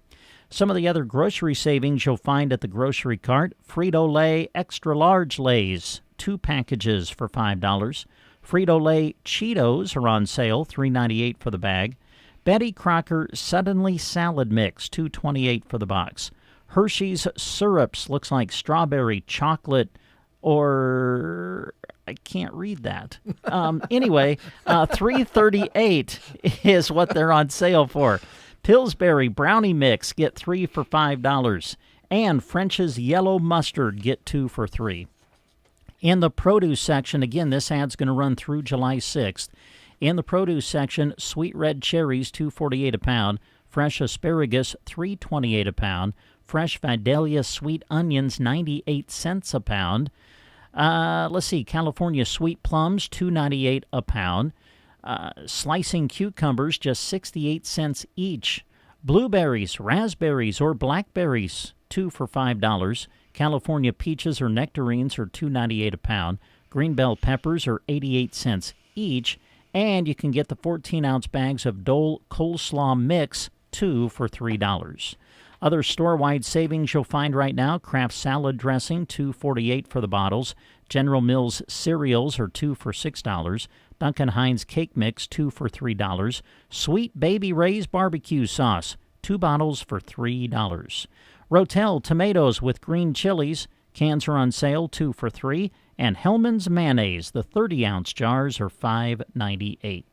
Some of the other grocery savings you'll find at the grocery cart: Frito-Lay Extra Large Lays, 2 packages for $5. Frito-Lay Cheetos are on sale, $3.98 for the bag. Betty Crocker Suddenly Salad Mix, $2.28 for the box. Hershey's Syrups, looks like strawberry chocolate, or I can't read that. Anyway, $3.38 is what they're on sale for. Pillsbury Brownie Mix, get 3 for $5. And French's Yellow Mustard, get 2 for $3. In the produce section, again, this ad's going to run through July 6th. In the produce section, sweet red cherries, $2.48 a pound. Fresh asparagus, $3.28 a pound. Fresh Vidalia sweet onions, 98 cents a pound. Let's see, California sweet plums, $2.98 a pound. Slicing cucumbers, just 68 cents each. Blueberries, raspberries, or blackberries, 2 for $5. California peaches or nectarines are $2.98 a pound. Green bell peppers are 88 cents each. And you can get the 14-ounce bags of Dole Coleslaw Mix, 2 for $3. Other store-wide savings you'll find right now: Kraft salad dressing, $2.48 for the bottles. General Mills cereals are 2 for $6. Duncan Hines cake mix, 2 for $3. Sweet Baby Ray's barbecue sauce, 2 bottles for $3. Rotel tomatoes with green chilies, cans are on sale, 2 for $3. And Hellman's mayonnaise, the 30-ounce jars are $5.98.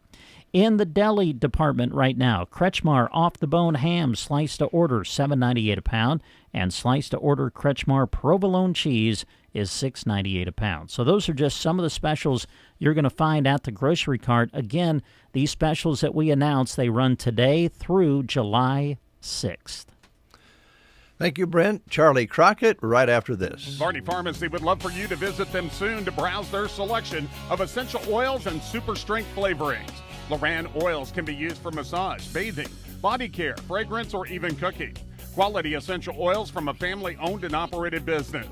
In the deli department right now, Kretschmar off-the-bone ham sliced to order, $7.98 a pound, and sliced to order Kretschmar provolone cheese is $6.98 a pound. So those are just some of the specials you're going to find at the grocery cart. Again, these specials that we announced, they run today through July 6th. Thank you, Brent. Charlie Crockett, right after this. Varney Pharmacy would love for you to visit them soon to browse their selection of essential oils and super strength flavorings. Loran oils can be used for massage, bathing, body care, fragrance, or even cooking. Quality essential oils from a family-owned and operated business.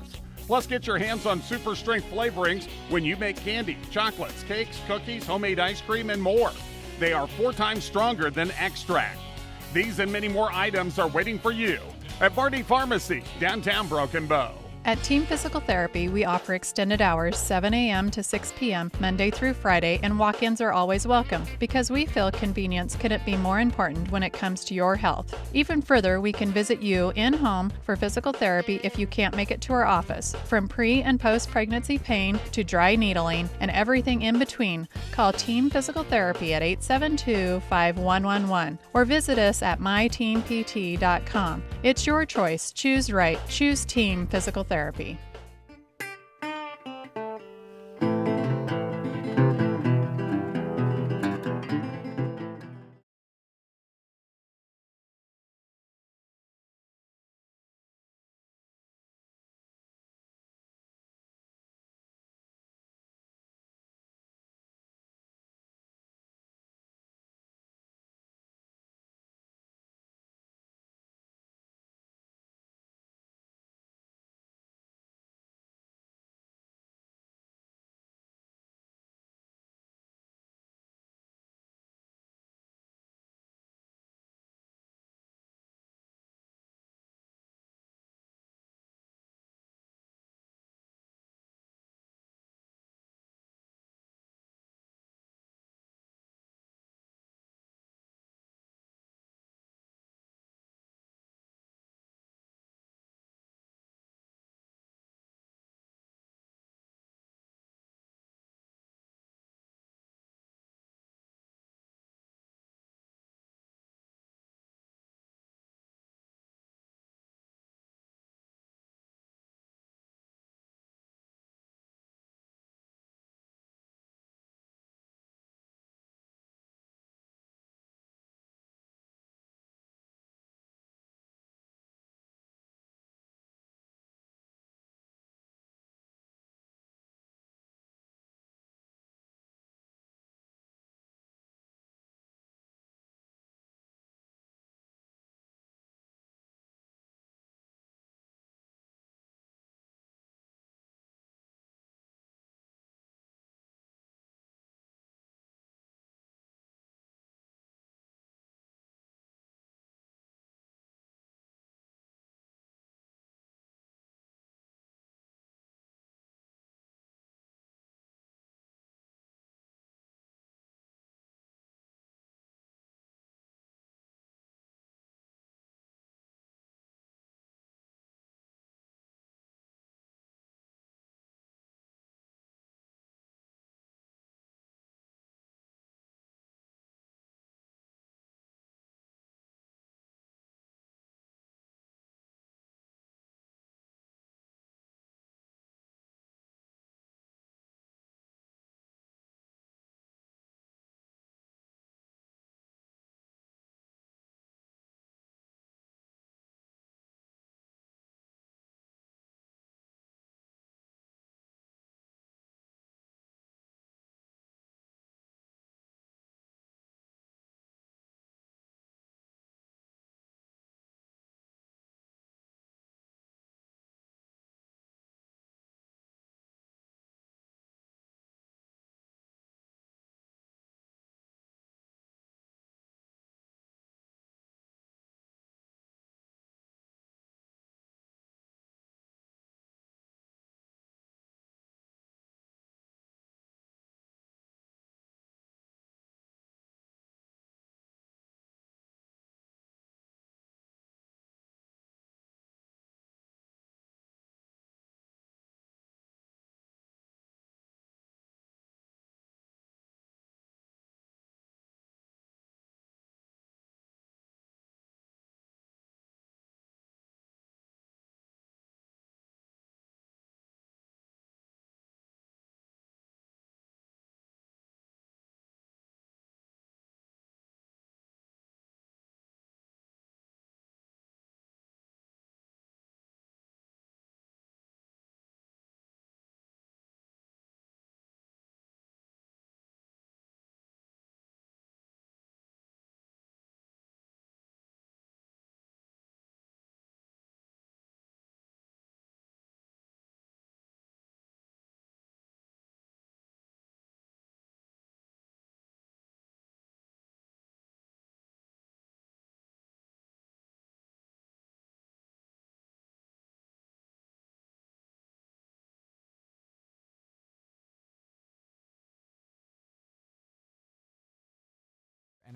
Plus, get your hands on super strength flavorings when you make candy, chocolates, cakes, cookies, homemade ice cream, and more. They are 4 times stronger than extract. These and many more items are waiting for you at Barney Pharmacy, downtown Broken Bow. At Team Physical Therapy, we offer extended hours 7 a.m. to 6 p.m. Monday through Friday, and walk-ins are always welcome because we feel convenience couldn't be more important when it comes to your health. Even further, we can visit you in-home for physical therapy if you can't make it to our office. From pre- and post-pregnancy pain to dry needling and everything in between, call Team Physical Therapy at 872-5111 or visit us at myteampt.com. It's your choice. Choose right. Choose Team Physical Therapy.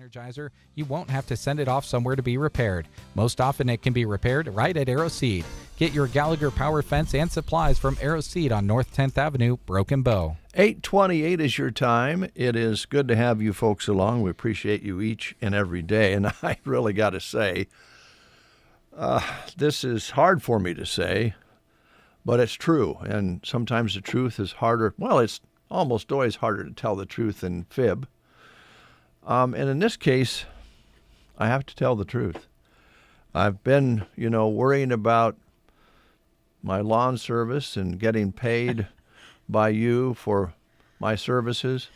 Energizer, you won't have to send it off somewhere to be repaired. Most often it can be repaired right at Arrow Seed. Get your Gallagher Power Fence and supplies from Arrow Seed on North 10th Avenue, Broken Bow. 8:28 is your time. It is good to have you folks along. We appreciate you each and every day. And I really got to say, this is hard for me to say, but it's true. And sometimes the truth is harder. Well, it's almost always harder to tell the truth than fib. And in this case, I have to tell the truth. I've been, worrying about my lawn service and getting paid by you for my services.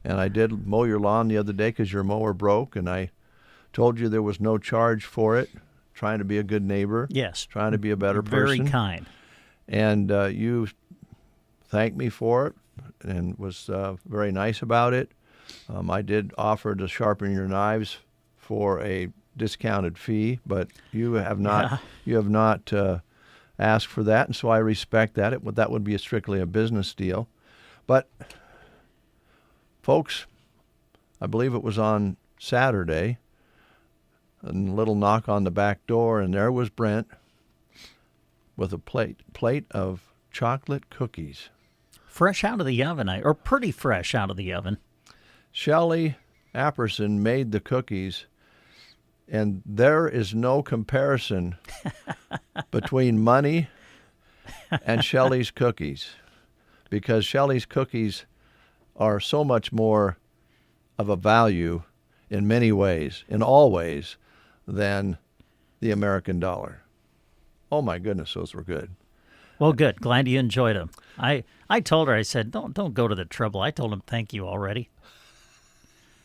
And I did mow your lawn the other day because your mower broke, and I told you there was no charge for it, trying to be a good neighbor. Yes. Trying to be a better person. Very kind. And you thanked me for it and was very nice about it. I did offer to sharpen your knives for a discounted fee, but you have not asked for that, and so I respect that. That would be strictly a business deal. But, folks, I believe it was on Saturday, a little knock on the back door, and there was Brent with a plate of chocolate cookies. Fresh out of the oven, or pretty fresh out of the oven. Shelley Apperson made the cookies, and there is no comparison between money and Shelley's cookies, because Shelley's cookies are so much more of a value in many ways, in all ways, than the American dollar. Oh my goodness, those were good. Well, good. Glad you enjoyed them. I told her, I said, don't go to the trouble. I told him thank you already.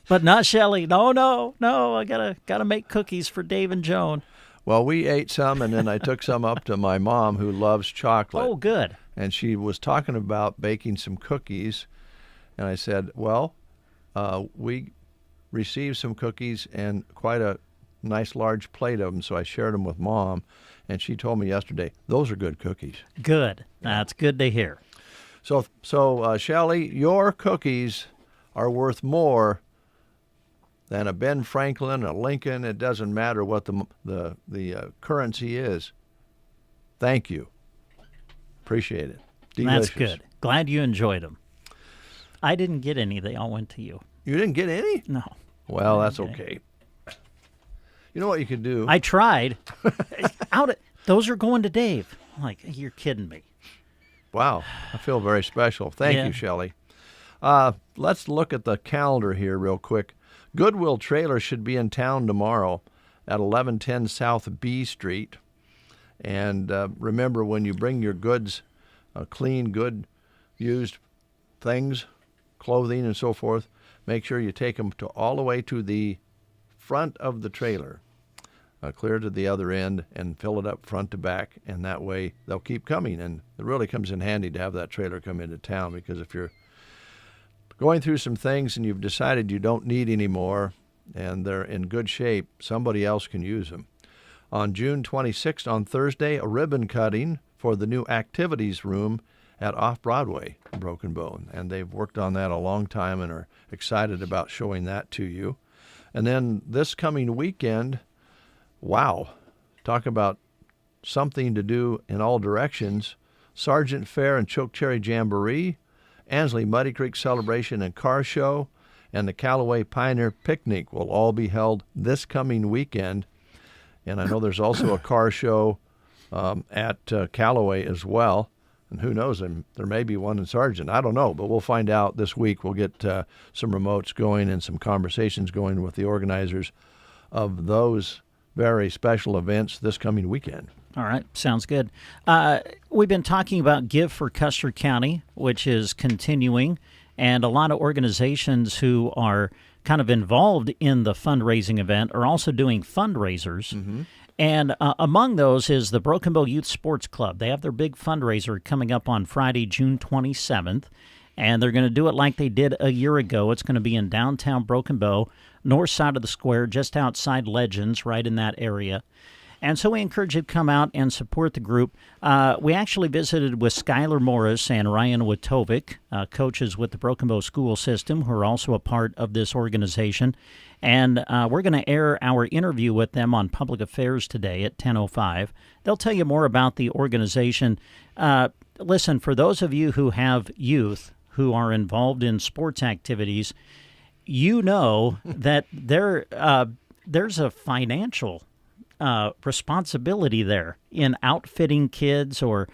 But not Shelley. No. I gotta make cookies for Dave and Joan. Well, we ate some, and then I took some up to my mom, who loves chocolate. Oh, good. And she was talking about baking some cookies, and I said, well, we received some cookies and quite a nice large plate of them, so I shared them with Mom, and she told me yesterday, those are good cookies. Good. That's good to hear. So Shelley, your cookies are worth more than a Ben Franklin, a Lincoln. It doesn't matter what the currency is. Thank you. Appreciate it. Delicious. That's good. Glad you enjoyed them. I didn't get any. They all went to you. You didn't get any? No. Well, that's okay. You know what you could do? I tried. Those are going to Dave. I'm like, you're kidding me. Wow. I feel very special. Thank you, Shelley. Let's look at the calendar here real quick. Goodwill Trailer should be in town tomorrow at 1110 South B Street. And remember, when you bring your goods, clean, good, used things, clothing and so forth, make sure you take them all the way to the front of the trailer, clear to the other end, and fill it up front to back. And that way they'll keep coming. And it really comes in handy to have that trailer come into town, because if you're going through some things and you've decided you don't need any more and they're in good shape, somebody else can use them. On June 26th, on Thursday, a ribbon cutting for the new activities room at Off-Broadway, Broken Bow. And they've worked on that a long time and are excited about showing that to you. And then this coming weekend, wow, talk about something to do in all directions. Sergeant Fair and Chokecherry Jamboree, Ansley Muddy Creek Celebration and Car Show, and the Callaway Pioneer Picnic will all be held this coming weekend. And I know there's also a car show at Callaway as well. And who knows, there may be one in Sargent. I don't know, but we'll find out this week. We'll get some remotes going and some conversations going with the organizers of those very special events this coming weekend. All right, sounds good. We've been talking about Give for Custer County, which is continuing, and a lot of organizations who are kind of involved in the fundraising event are also doing fundraisers. Mm-hmm. And among those is the Broken Bow Youth Sports Club. They have their big fundraiser coming up on Friday, June 27th, and they're going to do it like they did a year ago. It's going to be in downtown Broken Bow, north side of the square, just outside Legends, right in that area. And so we encourage you to come out and support the group. We actually visited with Skylar Morris and Ryan Witovic, coaches with the Broken Bow school system, who are also a part of this organization. And we're going to air our interview with them on Public Affairs today at 10:05. They'll tell you more about the organization. Listen, for those of you who have youth who are involved in sports activities, you know that there's a financial responsibility there in outfitting kids or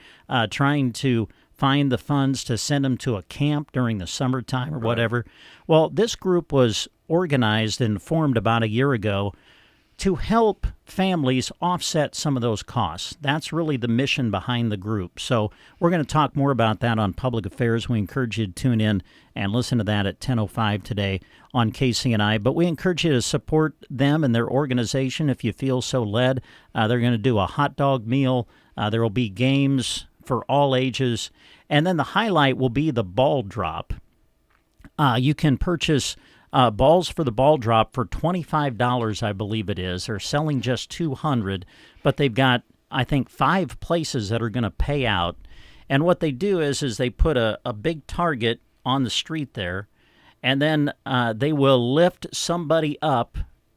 trying to find the funds to send them to a camp during the summertime or whatever. Well, this group was organized and formed about a year ago to help families offset some of those costs. That's really the mission behind the group. So we're going to talk more about that on Public Affairs. We encourage you to tune in and listen to that at 10:05 today on KCNI. But we encourage you to support them and their organization if you feel so led. They're going to do a hot dog meal. There will be games for all ages. And then the highlight will be the ball drop. You can purchase balls for the ball drop for $25, I believe it is. They're selling just $200, but they've got, I think, 5 places that are going to pay out. And what they do is they put a big target on the street there, and then they will lift somebody up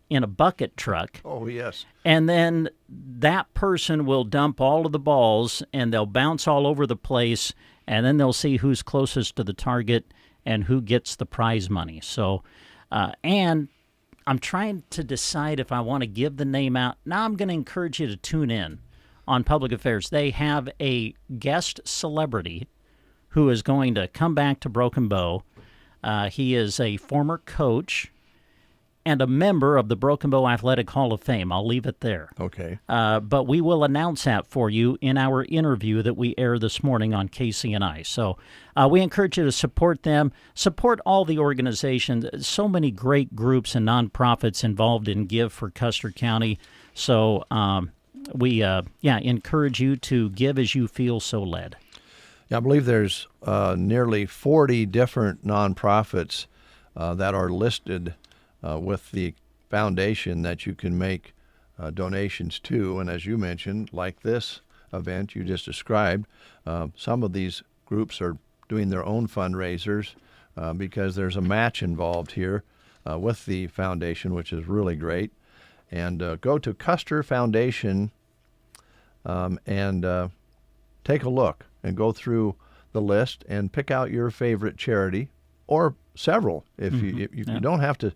in a bucket truck. Oh, yes. And then that person will dump all of the balls, and they'll bounce all over the place, and then they'll see who's closest to the target and who gets the prize money. So, and I'm trying to decide if I want to give the name out. Now I'm going to encourage you to tune in on Public Affairs. They have a guest celebrity who is going to come back to Broken Bow. He is a former coach and a member of the Broken Bow Athletic Hall of Fame. I'll leave it there. Okay. But we will announce that for you in our interview that we air this morning on KCNI. So we encourage you to support them, support all the organizations. So many great groups and nonprofits involved in Give for Custer County. So we encourage you to give as you feel so led. Yeah, I believe there's nearly 40 different nonprofits that are listed with the foundation that you can make donations to. And as you mentioned, like this event you just described, some of these groups are doing their own fundraisers because there's a match involved here with the foundation, which is really great. And go to Custer Foundation and take a look and go through the list and pick out your favorite charity or several. If you don't have to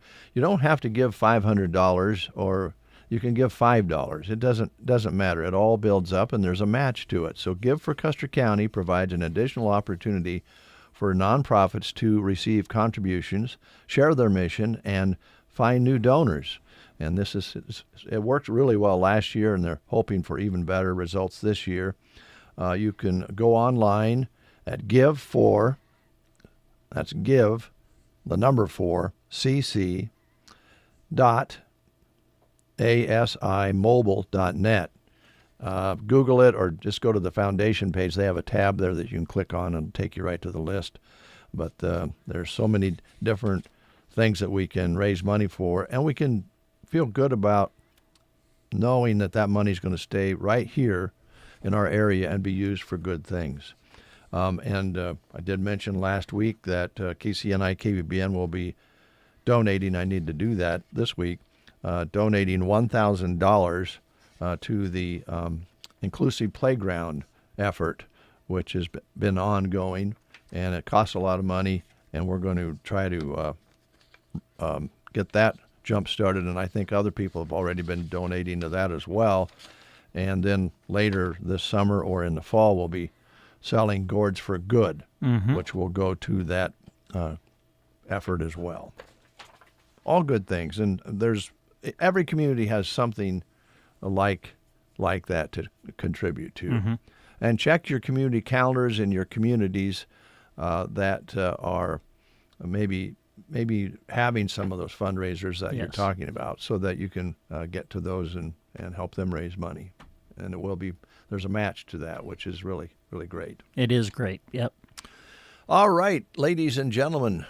give $500, or you can give $5. It doesn't matter. It all builds up, and there's a match to it. So Give for Custer County provides an additional opportunity for nonprofits to receive contributions, share their mission, and find new donors. And it worked really well last year, and they're hoping for even better results this year. You can go online at Give for, that's Give, the number 4, cc.asimobile.net. Google it or just go to the foundation page. They have a tab there that you can click on and take you right to the list. But there's so many different things that we can raise money for, and we can feel good about knowing that money is going to stay right here in our area and be used for good things. And I did mention last week that KCNI KBBN will be donating. I need to do that this week, donating $1,000 to the Inclusive Playground effort, which has been ongoing, and it costs a lot of money, and we're going to try to get that jump started, and I think other people have already been donating to that as well. And then later this summer or in the fall, we'll be selling Gourds for Good, which will go to that effort as well. All good things, and every community has something like that to contribute to. And check your community calendars in your communities that are maybe having some of those fundraisers that you're talking about, so that you can get to those and help them raise money. And there's a match to that, which is really, really great. It is great, yep. All right, ladies and gentlemen,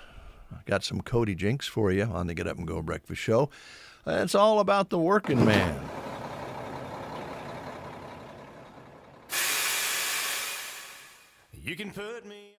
I got some Cody Jinks for you on the Get Up and Go Breakfast Show. It's all about the working man. You can put me...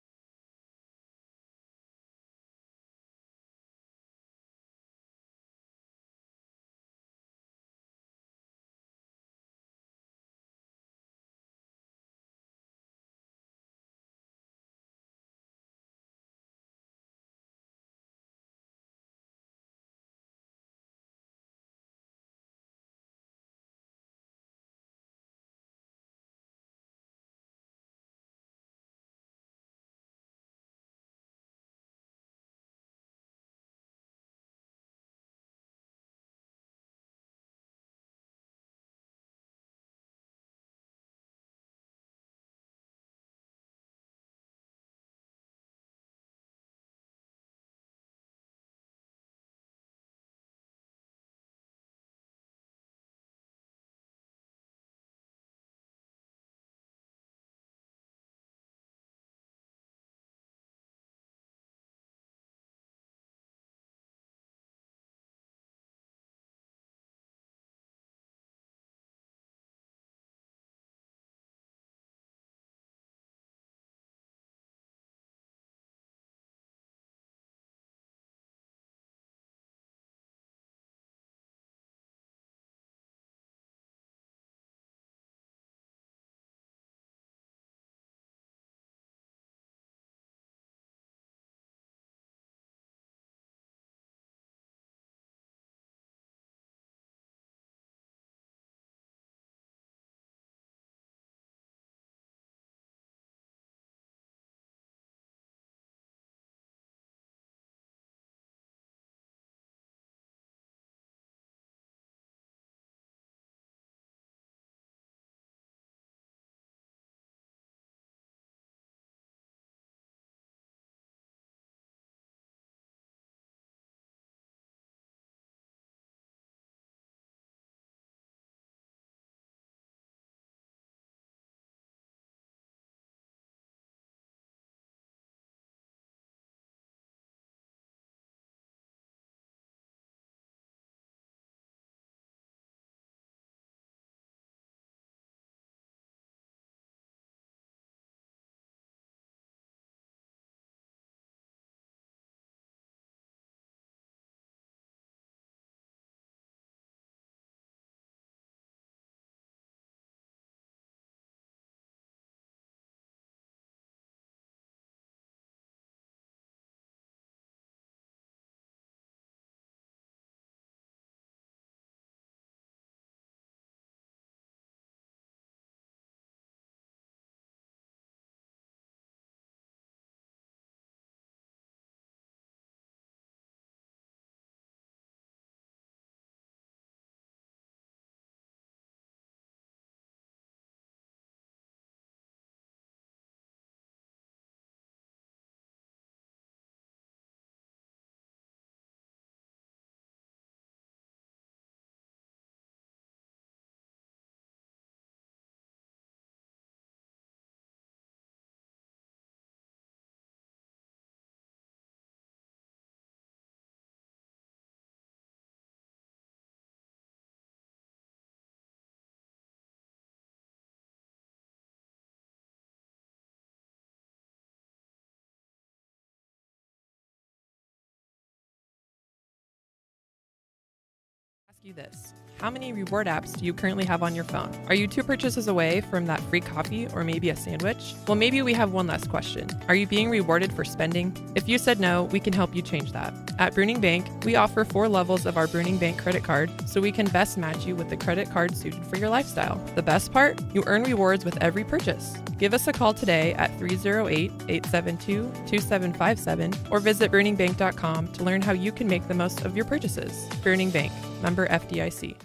You this. How many reward apps do you currently have on your phone? Are you 2 purchases away from that free coffee or maybe a sandwich? Well, maybe we have one last question. Are you being rewarded for spending? If you said no, we can help you change that. At Bruning Bank, we offer 4 levels of our Bruning Bank credit card so we can best match you with the credit card suited for your lifestyle. The best part? You earn rewards with every purchase. Give us a call today at 308-872-2757 or visit BruningBank.com to learn how you can make the most of your purchases. Bruning Bank, member FDIC.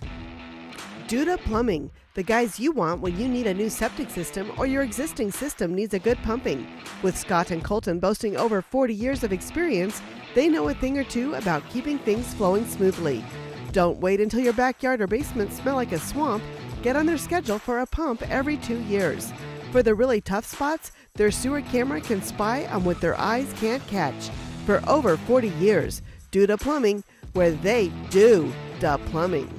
Duda Plumbing, the guys you want when you need a new septic system or your existing system needs a good pumping. With Scott and Colton boasting over 40 years of experience, they know a thing or two about keeping things flowing smoothly. Don't wait until your backyard or basement smell like a swamp. Get on their schedule for a pump every 2 years. For the really tough spots, their sewer camera can spy on what their eyes can't catch. For over 40 years, Duda Plumbing, where they do the plumbing.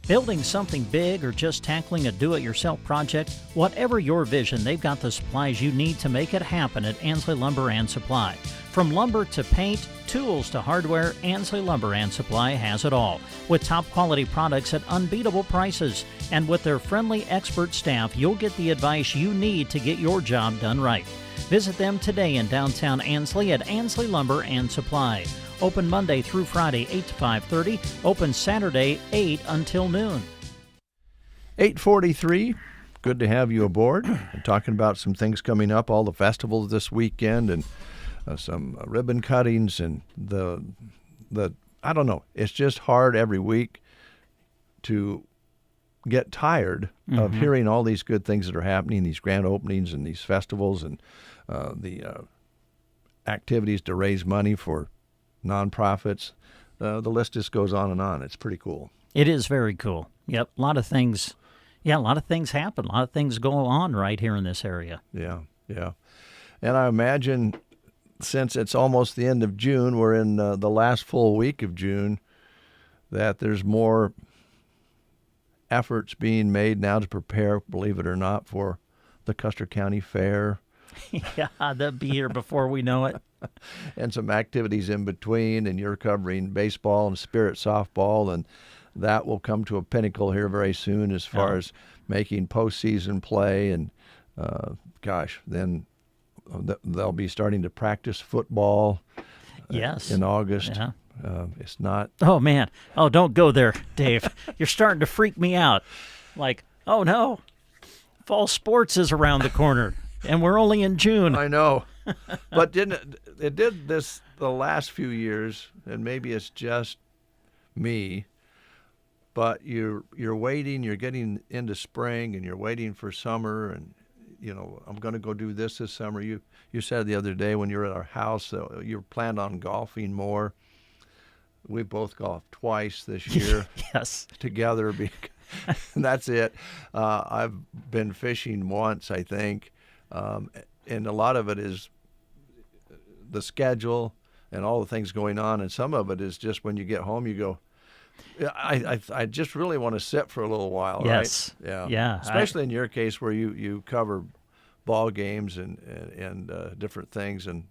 Building something big or just tackling a do-it-yourself project, whatever your vision, they've got the supplies you need to make it happen at Ansley Lumber and Supply. From lumber to paint, tools to hardware, Ansley Lumber and Supply has it all, with top quality products at unbeatable prices. And with their friendly expert staff, you'll get the advice you need to get your job done right. Visit them today in downtown Ansley at Ansley Lumber and Supply. Open Monday through Friday, 8 to 5:30. Open Saturday, 8 until noon. 8:43. Good to have you aboard. We're talking about some things coming up, all the festivals this weekend, and some ribbon cuttings, and the I don't know. It's just hard every week to get tired of hearing all these good things that are happening, these grand openings and these festivals, and the activities to raise money for nonprofits. The list just goes on and on. It's pretty cool. It is very cool. Yep, a lot of things. Yeah, a lot of things happen. A lot of things go on right here in this area. Yeah. And I imagine since it's almost the end of June, we're in the last full week of June, that there's more efforts being made now to prepare, believe it or not, for the Custer County Fair. Yeah, they'll be here before we know it. And some activities in between, and you're covering baseball and spirit softball, and that will come to a pinnacle here very soon as far as making postseason play. And then they'll be starting to practice football in August. Yeah. It's not. Oh, man. Oh, don't go there, Dave. You're starting to freak me out. Like, oh, no. Fall sports is around the corner, and we're only in June. I know. But it did this the last few years, and maybe it's just me, but you're waiting, you're getting into spring, and you're waiting for summer, and I'm going to go do this summer. You said the other day when you were at our house you planned on golfing more. We both golfed twice this year. Yes. Together. And that's it. I've been fishing once, I think. And a lot of it is the schedule and all the things going on, and some of it is just when you get home, you go, I just really want to sit for a little while, yes. right? Yeah. Especially in your case where you cover ball games and different things and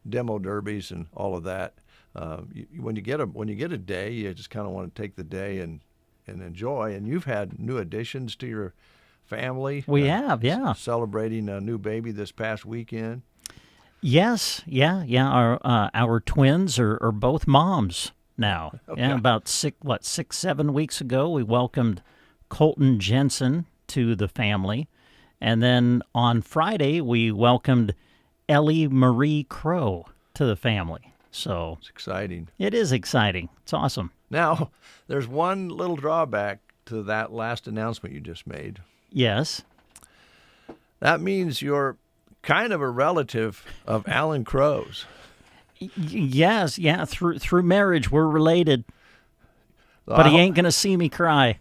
demo derbies and all of that. When you get a day, you just kind of want to take the day and enjoy. And you've had new additions to your family. We have, yeah. Celebrating a new baby this past weekend. Yes, yeah. Our twins are both moms now. Okay. Yeah, about 6-7 weeks ago, we welcomed Colton Jensen to the family, and then on Friday we welcomed Ellie Marie Crow to the family. So it's exciting. It is exciting. It's awesome. Now, there's one little drawback to that last announcement you just made. Yes. That means you're kind of a relative of Alan Crow's. Yes, yeah. Through marriage, we're related. But he ain't gonna see me cry.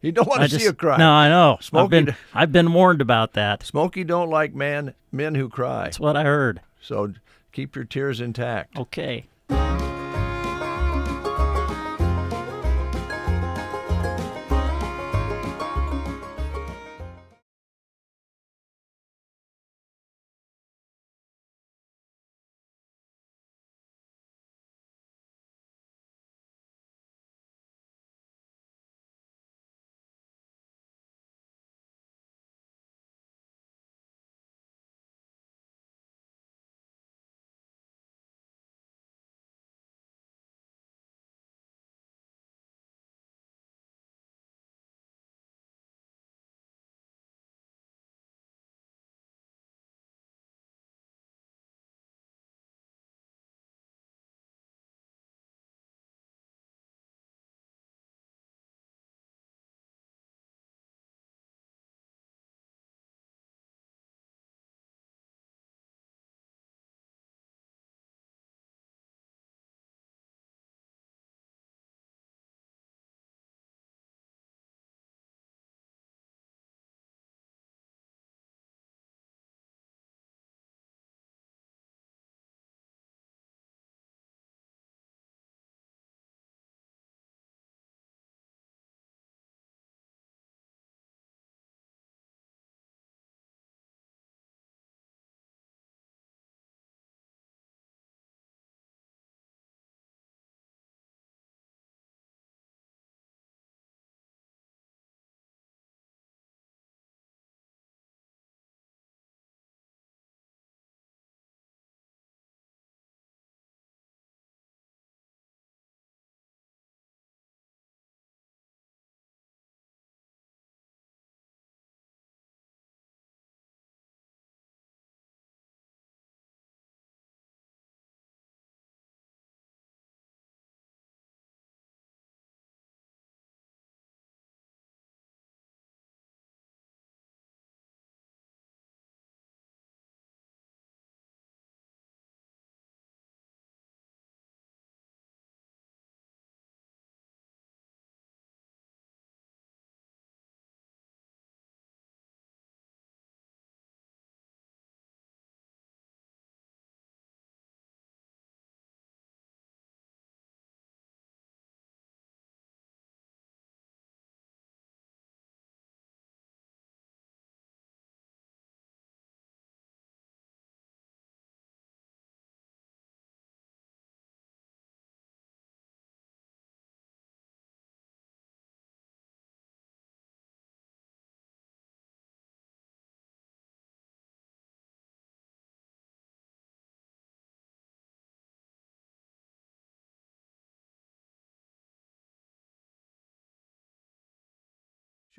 You don't want to see you cry. No, I know. Smokey, I've been warned about that. Smokey don't like men who cry. That's what I heard. So keep your tears intact. Okay.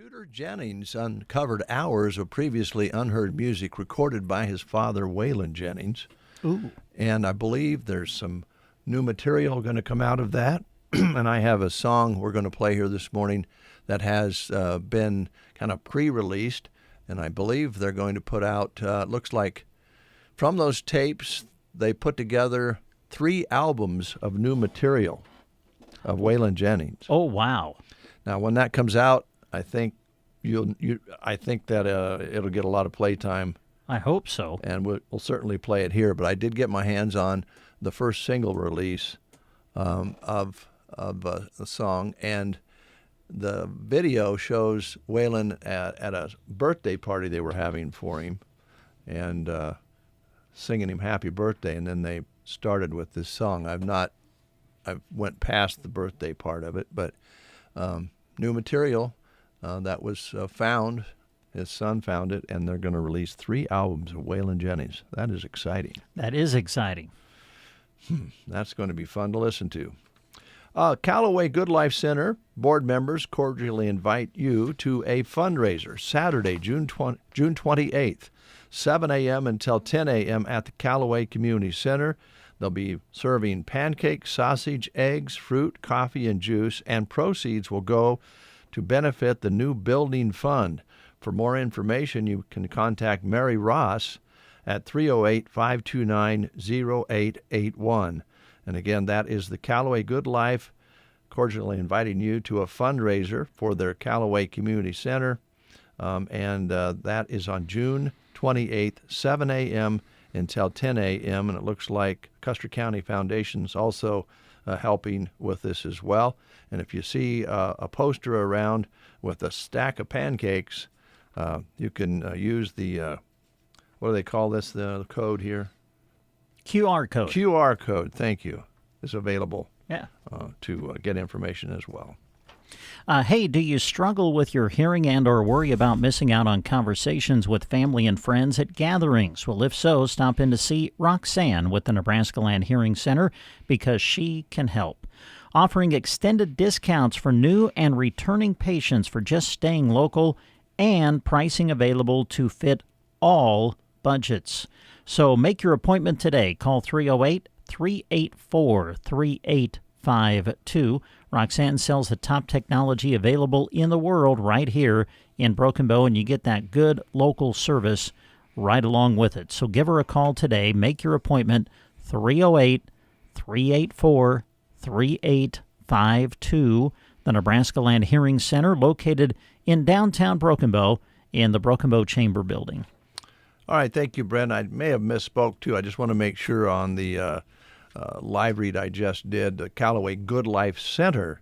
Shooter Jennings uncovered hours of previously unheard music recorded by his father, Waylon Jennings. Ooh. And I believe there's some new material going to come out of that. And I have a song we're going to play here this morning that has been kind of pre-released. And I believe they're going to put out, it looks like from those tapes, they put together 3 albums of new material of Waylon Jennings. Oh, wow. Now, when that comes out, I think I think that it'll get a lot of playtime. I hope so. And we'll certainly play it here. But I did get my hands on the first single release of the song, and the video shows Waylon at a birthday party they were having for him, and singing him happy birthday. And then they started with this song. I went past the birthday part of it, but new material that was found. His son found it, and they're going to release 3 albums of Waylon Jennings. That is exciting. That is exciting. That's going to be fun to listen to. Callaway Good Life Center board members cordially invite you to a fundraiser Saturday, June 28th, 7 a.m. until 10 a.m. at the Callaway Community Center. They'll be serving pancakes, sausage, eggs, fruit, coffee, and juice, and proceeds will go to benefit the new building fund. For more information, you can contact Mary Ross at 308-529-0881. And again, that is the Callaway Good Life, cordially inviting you to a fundraiser for their Callaway Community Center. That is on June 28th, 7 a.m. until 10 a.m. And it looks like Custer County Foundation's also helping with this as well. And if you see a poster around with a stack of pancakes, you can use the, what do they call this, the code here? QR code. QR code, thank you, is available to get information as well. Hey, do you struggle with your hearing and or worry about missing out on conversations with family and friends at gatherings? Well, if so, stop in to see Roxanne with the Nebraska Land Hearing Center because she can help. Offering extended discounts for new and returning patients for just staying local and pricing available to fit all budgets. So make your appointment today. Call 308-384-3852. Roxanne sells the top technology available in the world right here in Broken Bow, and you get that good local service right along with it. So give her a call today. Make your appointment, 308-384-3852. The Nebraska Land Hearing Center, located in downtown Broken Bow in the Broken Bow Chamber Building. All right, thank you, Brent. I may have misspoke, too. I just want to make sure on the live read I just did, the Callaway Good Life Center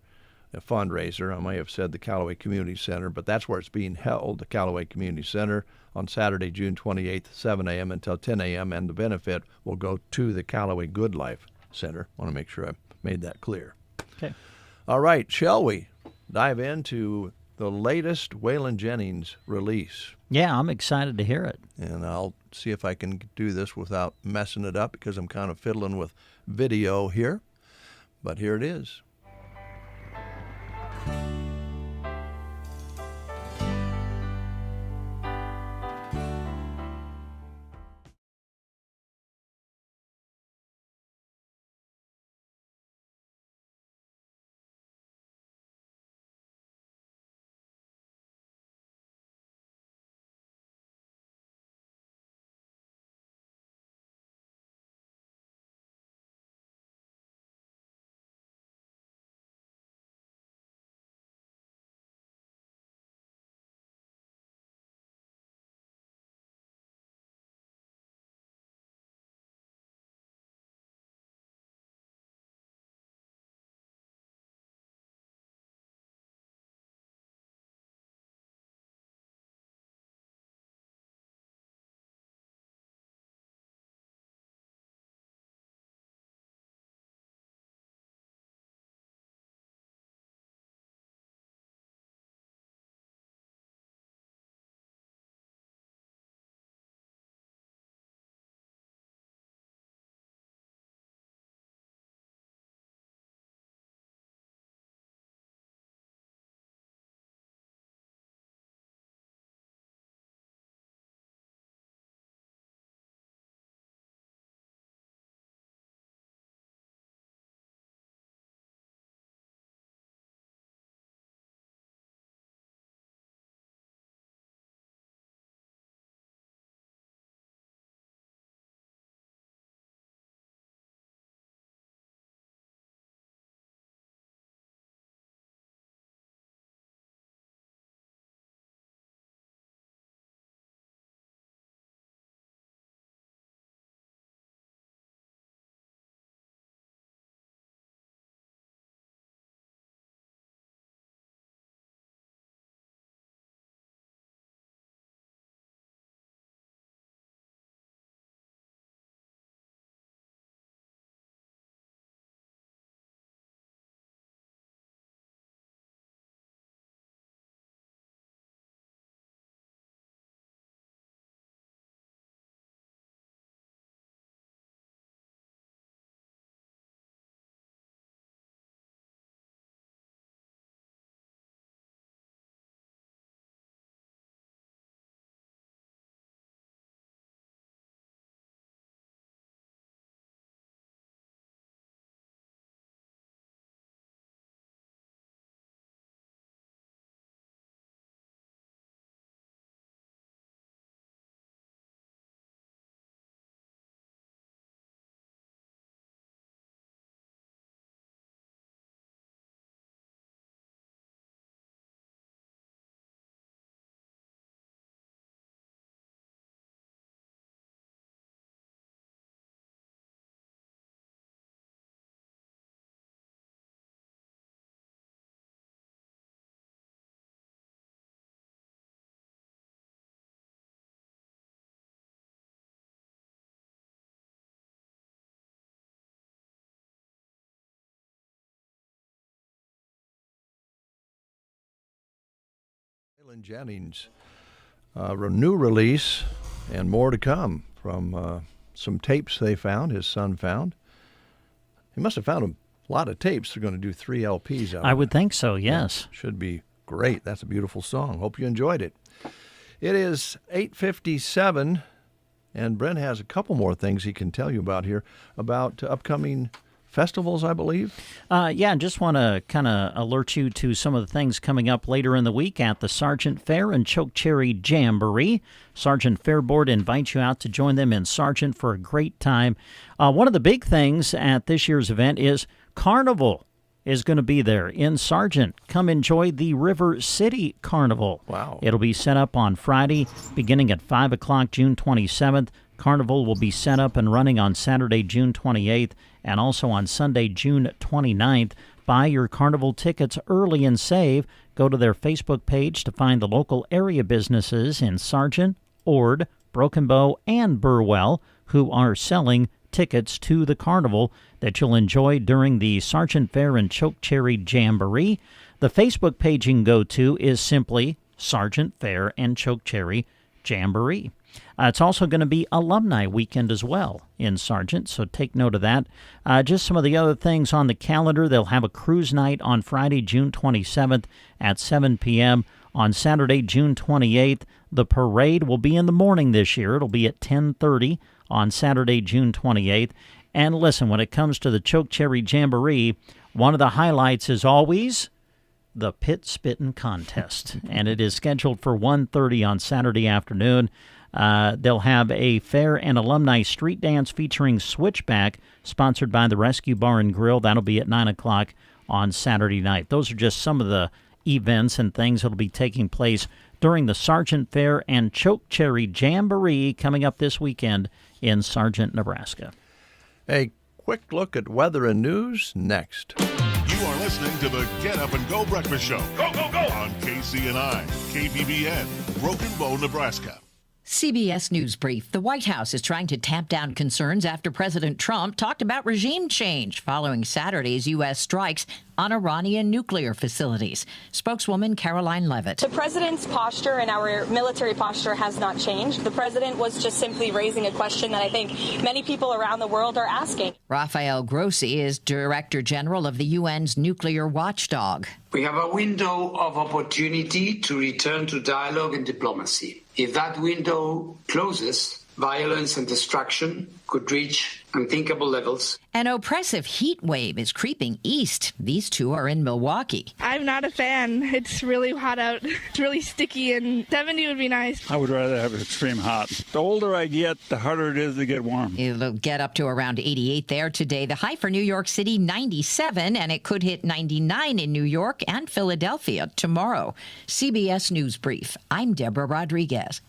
fundraiser. I may have said the Callaway Community Center, but that's where it's being held, the Callaway Community Center, on Saturday, June 28th, 7 a.m. until 10 a.m., and the benefit will go to the Callaway Good Life Center. I want to make sure I made that clear. Okay. All right, shall we dive into the latest Waylon Jennings release? Yeah, I'm excited to hear it. And I'll see if I can do this without messing it up because I'm kind of fiddling with video here. But here it is. Waylon Jennings, new release and more to come from some tapes they found, his son found. He must have found a lot of tapes. They're going to do 3 LPs out of it. I would think so, yes. Yeah, should be great. That's a beautiful song. Hope you enjoyed it. It is 8:57, and Brent has a couple more things he can tell you about here, about upcoming festivals, I believe. Just want to kind of alert you to some of the things coming up later in the week at the Sargent Fair and Chokecherry Jamboree. Sargent Fair Board invites you out to join them in Sargent for a great time. One of the big things at this year's event is Carnival is going to be there in Sargent. Come enjoy the River City Carnival. Wow. It'll be set up on Friday beginning at 5 o'clock, June 27th. Carnival will be set up and running on Saturday, June 28th, and also on Sunday, June 29th. Buy your Carnival tickets early and save. Go to their Facebook page to find the local area businesses in Sargent, Ord, Broken Bow, and Burwell who are selling tickets to the Carnival that you'll enjoy during the Sargent Fair and Chokecherry Jamboree. The Facebook page you can go to is simply Sargent Fair and Chokecherry Jamboree. It's also going to be Alumni Weekend as well in Sargent, so take note of that. Just some of the other things on the calendar. They'll have a cruise night on Friday, June 27th at 7 p.m. On Saturday, June 28th, the parade will be in the morning this year. It'll be at 10:30 on Saturday, June 28th. And listen, when it comes to the Chokecherry Jamboree, one of the highlights is always the Pit Spittin' Contest, and it is scheduled for 1:30 on Saturday afternoon. They'll have a fair and alumni street dance featuring Switchback, sponsored by the Rescue Bar and Grill. That'll be at 9 o'clock on Saturday night. Those are just some of the events and things that will be taking place during the Sargent Fair and Chokecherry Jamboree coming up this weekend in Sargent, Nebraska. A quick look at weather and news next. You are listening to the Get Up and Go Breakfast Show. Go, go, go! On KCNI, KBBN, Broken Bow, Nebraska. CBS News Brief. The White House is trying to tamp down concerns after President Trump talked about regime change following Saturday's U.S. strikes on Iranian nuclear facilities. Spokeswoman Caroline Levitt. The president's posture and our military posture has not changed. The president was just simply raising a question that I think many people around the world are asking. Rafael Grossi is Director General of the UN's nuclear watchdog. We have a window of opportunity to return to dialogue and diplomacy. If that window closes, violence and destruction could reach unthinkable levels. An oppressive heat wave is creeping east. These two are in Milwaukee. I'm not a fan. It's really hot out. It's really sticky, and 70 would be nice. I would rather have extreme hot. The older I get, the harder it is to get warm. It'll get up to around 88 there today. The high for New York City, 97, and it could hit 99 in New York and Philadelphia tomorrow. CBS News Brief. I'm Deborah Rodriguez.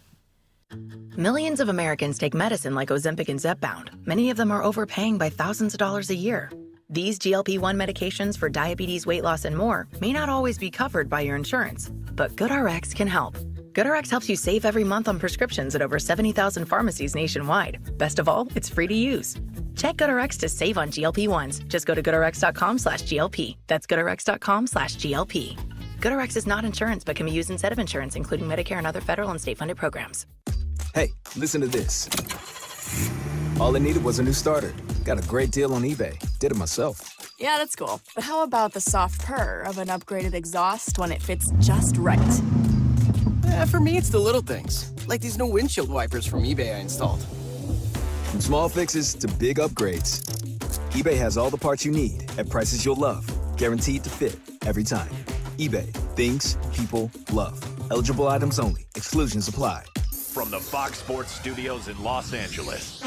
Millions of Americans take medicine like Ozempic and Zepbound. Many of them are overpaying by thousands of dollars a year. These GLP-1 medications for diabetes, weight loss, and more may not always be covered by your insurance, but GoodRx can help. GoodRx helps you save every month on prescriptions at over 70,000 pharmacies nationwide. Best of all, it's free to use. Check GoodRx to save on GLP-1s. Just go to GoodRx.com/GLP. That's GoodRx.com/GLP. GoodRx is not insurance, but can be used instead of insurance, including Medicare and other federal and state-funded programs. Hey, listen to this. All I needed was a new starter. Got a great deal on eBay. Did it myself. Yeah, that's cool. But how about the soft purr of an upgraded exhaust when it fits just right? For me, it's the little things, like these new windshield wipers from eBay I installed. From small fixes to big upgrades, eBay has all the parts you need at prices you'll love. Guaranteed to fit every time. eBay. Things people love. Eligible items only. Exclusions apply. From the Fox Sports Studios in Los Angeles,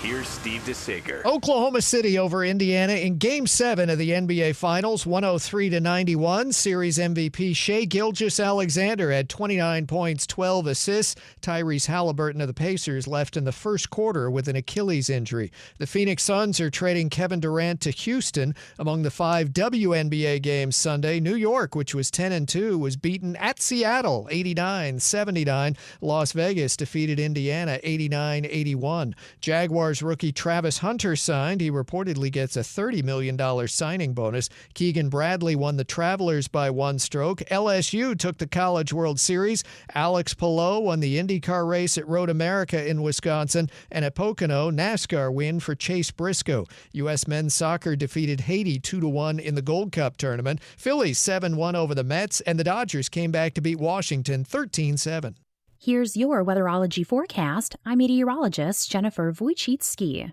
here's Steve DeSager. Oklahoma City over Indiana in Game 7 of the NBA Finals, 103-91. Series MVP Shai Gilgeous-Alexander had 29 points, 12 assists. Tyrese Halliburton of the Pacers left in the first quarter with an Achilles injury. The Phoenix Suns are trading Kevin Durant to Houston. Among the 5 WNBA games Sunday, New York, which was 10-2, was beaten at Seattle, 89-79. Las Vegas defeated Indiana, 89-81. Jaguars Stars rookie Travis Hunter signed. He reportedly gets a $30 million signing bonus. Keegan Bradley won the Travelers by 1 stroke. LSU took the College World Series. Alex Palou won the IndyCar race at Road America in Wisconsin. And at Pocono, NASCAR win for Chase Briscoe. U.S. men's soccer defeated Haiti 2-1 in the Gold Cup tournament. Phillies 7-1 over the Mets, and the Dodgers came back to beat Washington 13-7. Here's your weatherology forecast. I'm meteorologist Jennifer Wojcicki.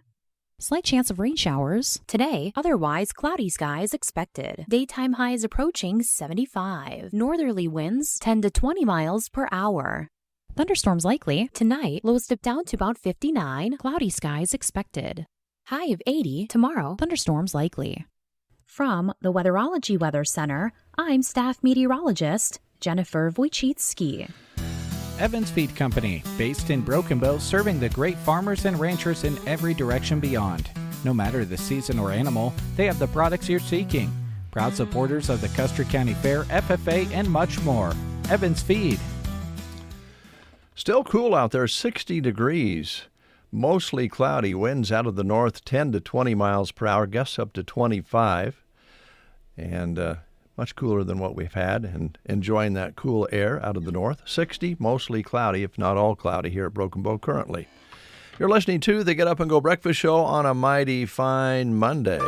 Slight chance of rain showers today, otherwise cloudy skies expected. Daytime highs approaching 75. Northerly winds 10 to 20 miles per hour. Thunderstorms likely. Tonight, lows dip down to about 59. Cloudy skies expected. High of 80 tomorrow. Thunderstorms likely. From the Weatherology Weather Center, I'm staff meteorologist Jennifer Wojcicki. Evans Feed Company, based in Broken Bow, serving the great farmers and ranchers in every direction beyond. No matter the season or animal, they have the products you're seeking. Proud supporters of the Custer County Fair, FFA, and much more. Evans Feed. Still cool out there, 60 degrees. Mostly cloudy, winds out of the north 10 to 20 miles per hour, gusts up to 25. And much cooler than what we've had, and enjoying that cool air out of the north. 60, mostly cloudy, if not all cloudy, here at Broken Bow currently. You're listening to the Get Up and Go Breakfast Show on a mighty fine Monday.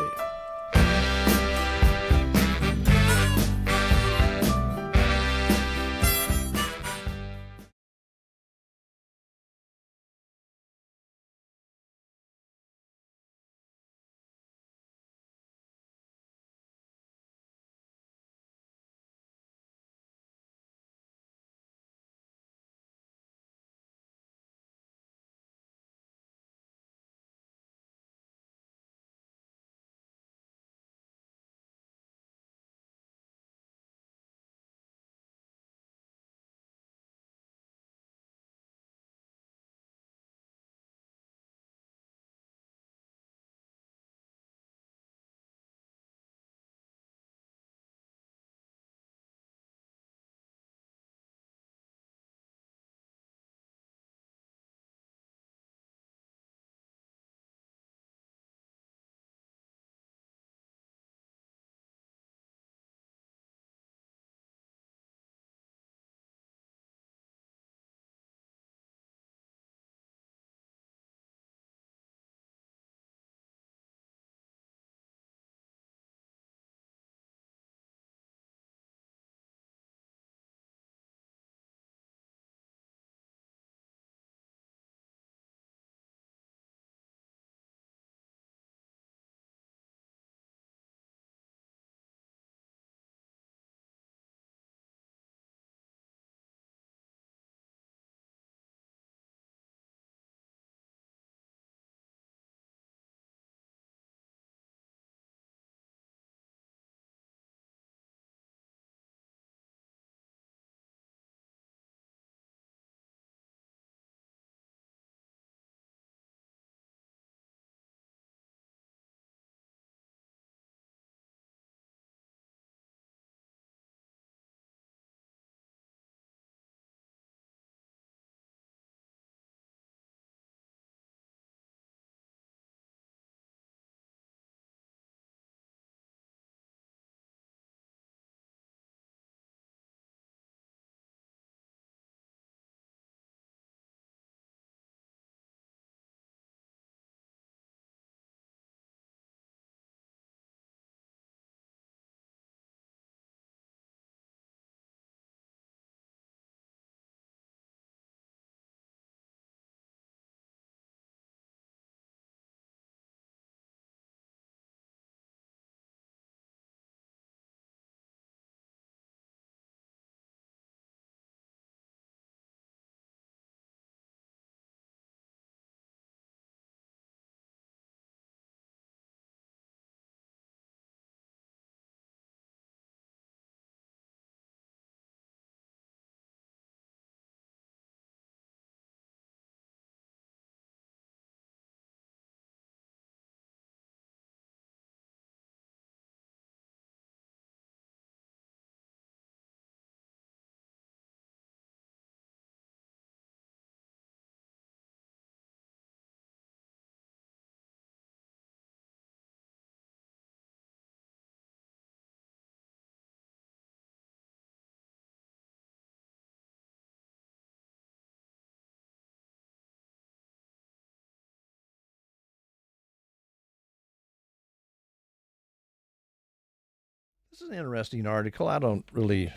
It's an interesting article. I don't really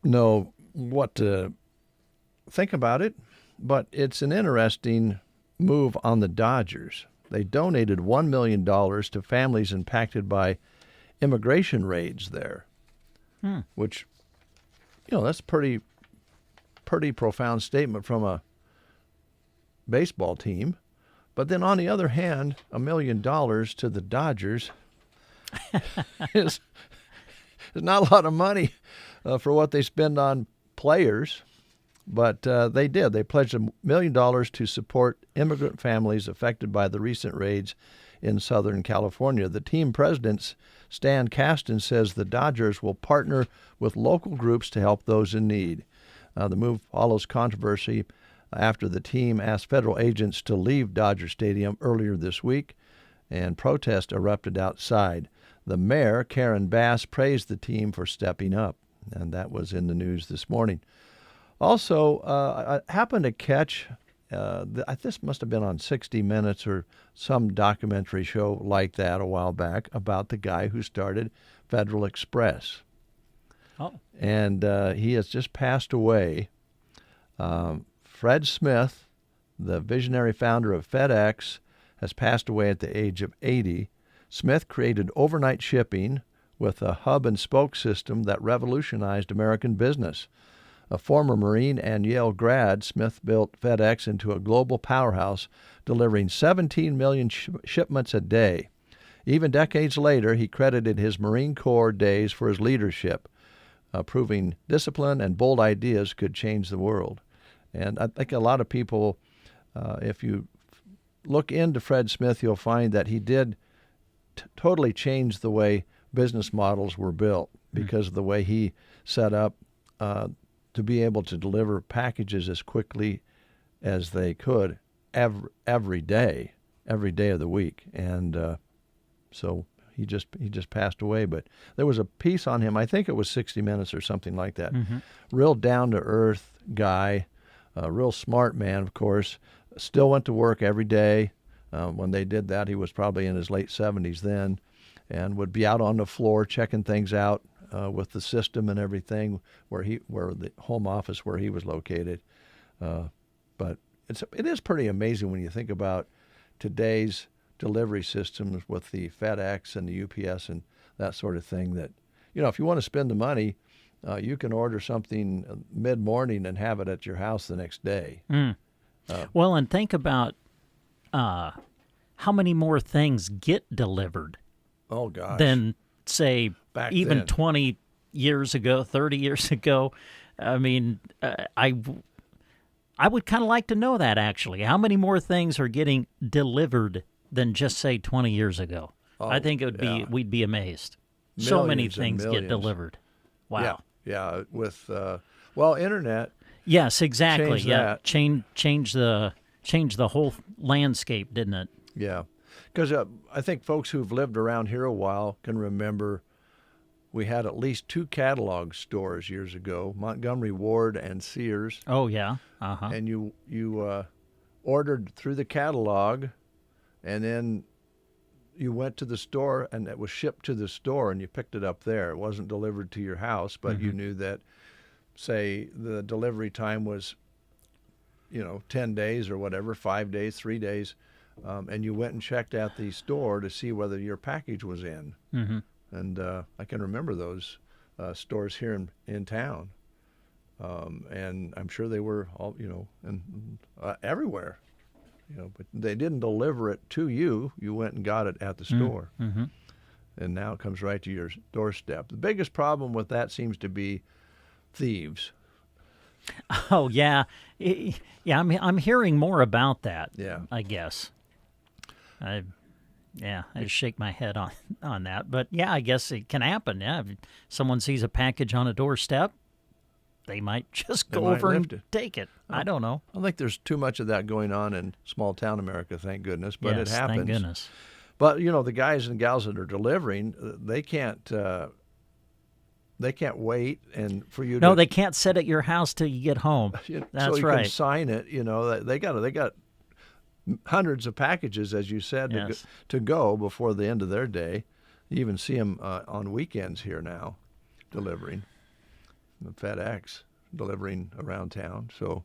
know what to think about it, but it's an interesting move on the Dodgers. They donated $1 million to families impacted by immigration raids there, which, that's pretty profound statement from a baseball team. But then on the other hand, $1 million to the Dodgers is not a lot of money for what they spend on players. But they did. They pledged $1 million to support immigrant families affected by the recent raids in Southern California. The team president, Stan Kasten, says the Dodgers will partner with local groups to help those in need. The move follows controversy after the team asked federal agents to leave Dodger Stadium earlier this week, and protest erupted outside. The mayor, Karen Bass, praised the team for stepping up, and that was in the news this morning. Also, I happened to catch, this must have been on 60 Minutes or some documentary show like that a while back, about the guy who started Federal Express. Oh. And he has just passed away. Fred Smith, the visionary founder of FedEx, has passed away at the age of 80. Smith created overnight shipping with a hub and spoke system that revolutionized American business. A former Marine and Yale grad, Smith built FedEx into a global powerhouse, delivering 17 million shipments a day. Even decades later, he credited his Marine Corps days for his leadership, proving discipline and bold ideas could change the world. And I think a lot of people, if you look into Fred Smith, you'll find that he did totally change the way business models were built because of the way he set up to be able to deliver packages as quickly as they could every day of the week. And so he just passed away. But there was a piece on him, I think it was 60 Minutes or something like that. Real down-to-earth guy, a real smart man, of course. Still went to work every day. When they did that, he was probably in his late 70s then, and would be out on the floor checking things out with the system and everything where the home office where he was located. But it is pretty amazing when you think about today's delivery systems with the FedEx and the UPS and that sort of thing, that, if you want to spend the money, you can order something mid-morning and have it at your house the next day. Well, and think about how many more things get delivered than, say, back even then. 20 years ago, 30 years ago. I mean, I would kind of like to know that, actually. How many more things are getting delivered than just, say, 20 years ago? I think it would we'd be amazed. So many things get delivered. Wow. Yeah, with internet. Yes, exactly. Changed that. Changed the whole landscape, didn't it? Yeah, because I think folks who've lived around here a while can remember we had at least 2 catalog stores years ago, Montgomery Ward and Sears. Oh, yeah. Uh-huh. And you ordered through the catalog, and then you went to the store, and it was shipped to the store, and you picked it up there. It wasn't delivered to your house, but you knew that, say, the delivery time was 10 days or whatever, 5 days, 3 days, and you went and checked at the store to see whether your package was in. And I can remember those stores here in town, and I'm sure they were all, everywhere, but they didn't deliver it to you. You went and got it at the store, and now it comes right to your doorstep. The biggest problem with that seems to be thieves. Oh, yeah. Yeah, I'm hearing more about that, I guess. I just shake my head on that. But, yeah, I guess it can happen. Yeah, if someone sees a package on a doorstep, they might just go over and take it. I don't know. I think there's too much of that going on in small-town America, thank goodness, but it happens. Thank goodness. But, the guys and gals that are delivering, they can't wait and for you. No, they can't sit at your house till you get home. That's so you right. can sign it. They got hundreds of packages, as you said, to go before the end of their day. You even see them on weekends here now, delivering. The FedEx delivering around town. So,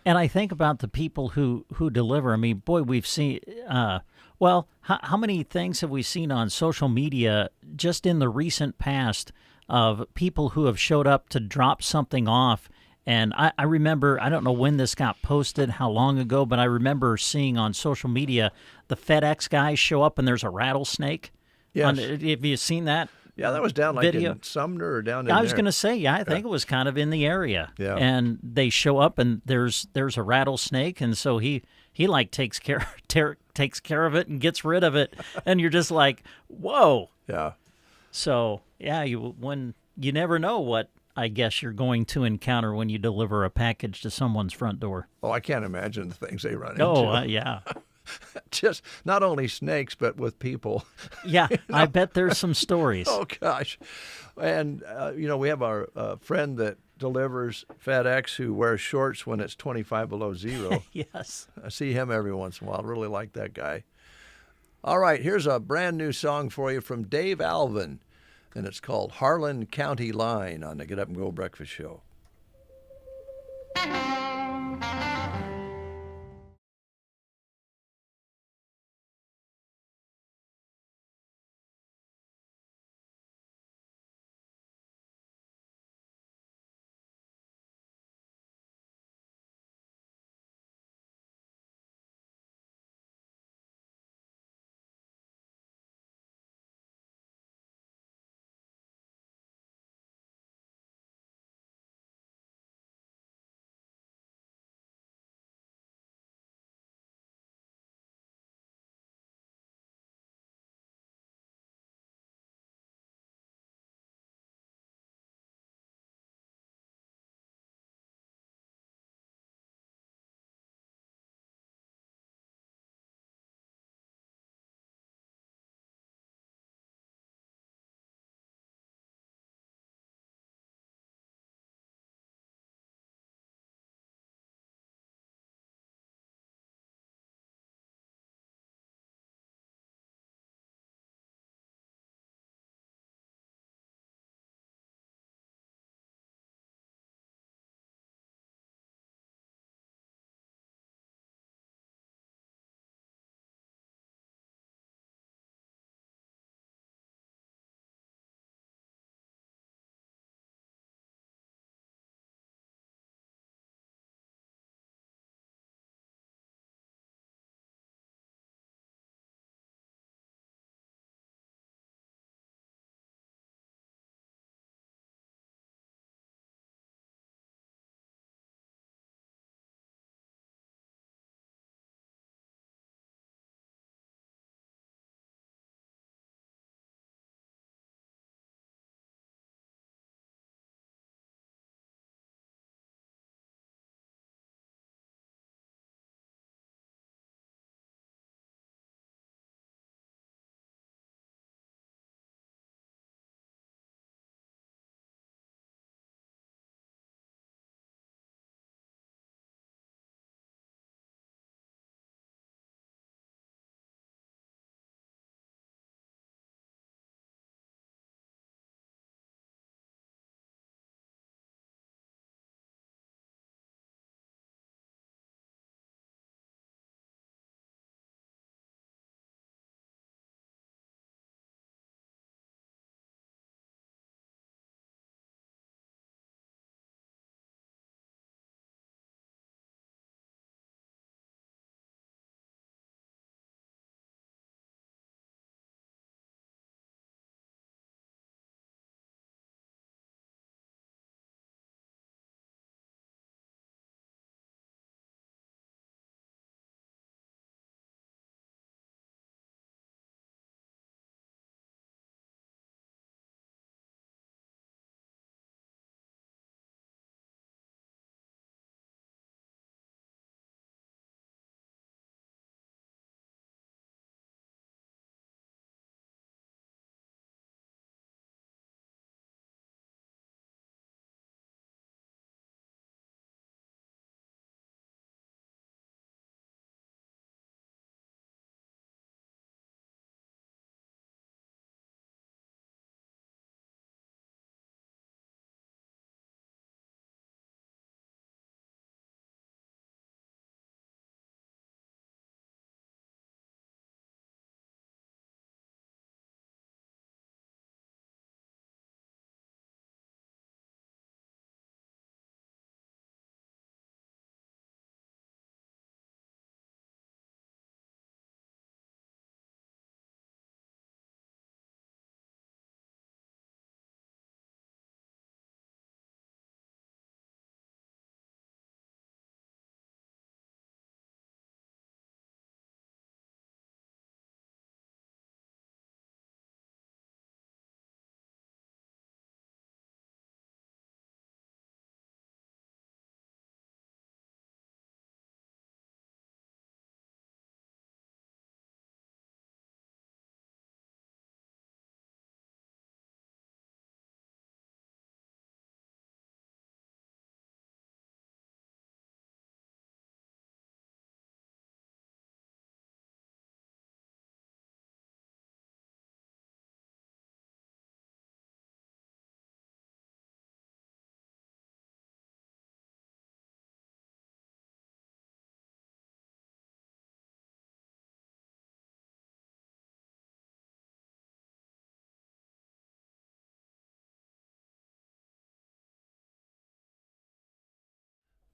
and I think about the people who deliver. I mean, boy, we've seen. How many things have we seen on social media just in the recent past of people who have showed up to drop something off? And I remember, I don't know when this got posted, how long ago, but I remember seeing on social media the FedEx guys show up and there's a rattlesnake. Yes. Have you seen that? Yeah, that was down like video? in Sumner or down in I was there. going to say, I think it was kind of in the area. Yeah. And they show up and there's a rattlesnake, and so he like takes care of it and gets rid of it, and you're just like, whoa. Yeah. So yeah, you never know what I guess you're going to encounter when you deliver a package to someone's front door. Oh, I can't imagine the things they run into. Oh, yeah. Just not only snakes, but with people. Yeah, I bet there's some stories. Oh, gosh. And, we have our friend that delivers FedEx who wears shorts when it's 25 below zero. Yes. I see him every once in a while. I really like that guy. All right, here's a brand new song for you from Dave Alvin, and it's called Harlan County Line on the Get Up and Go Breakfast Show.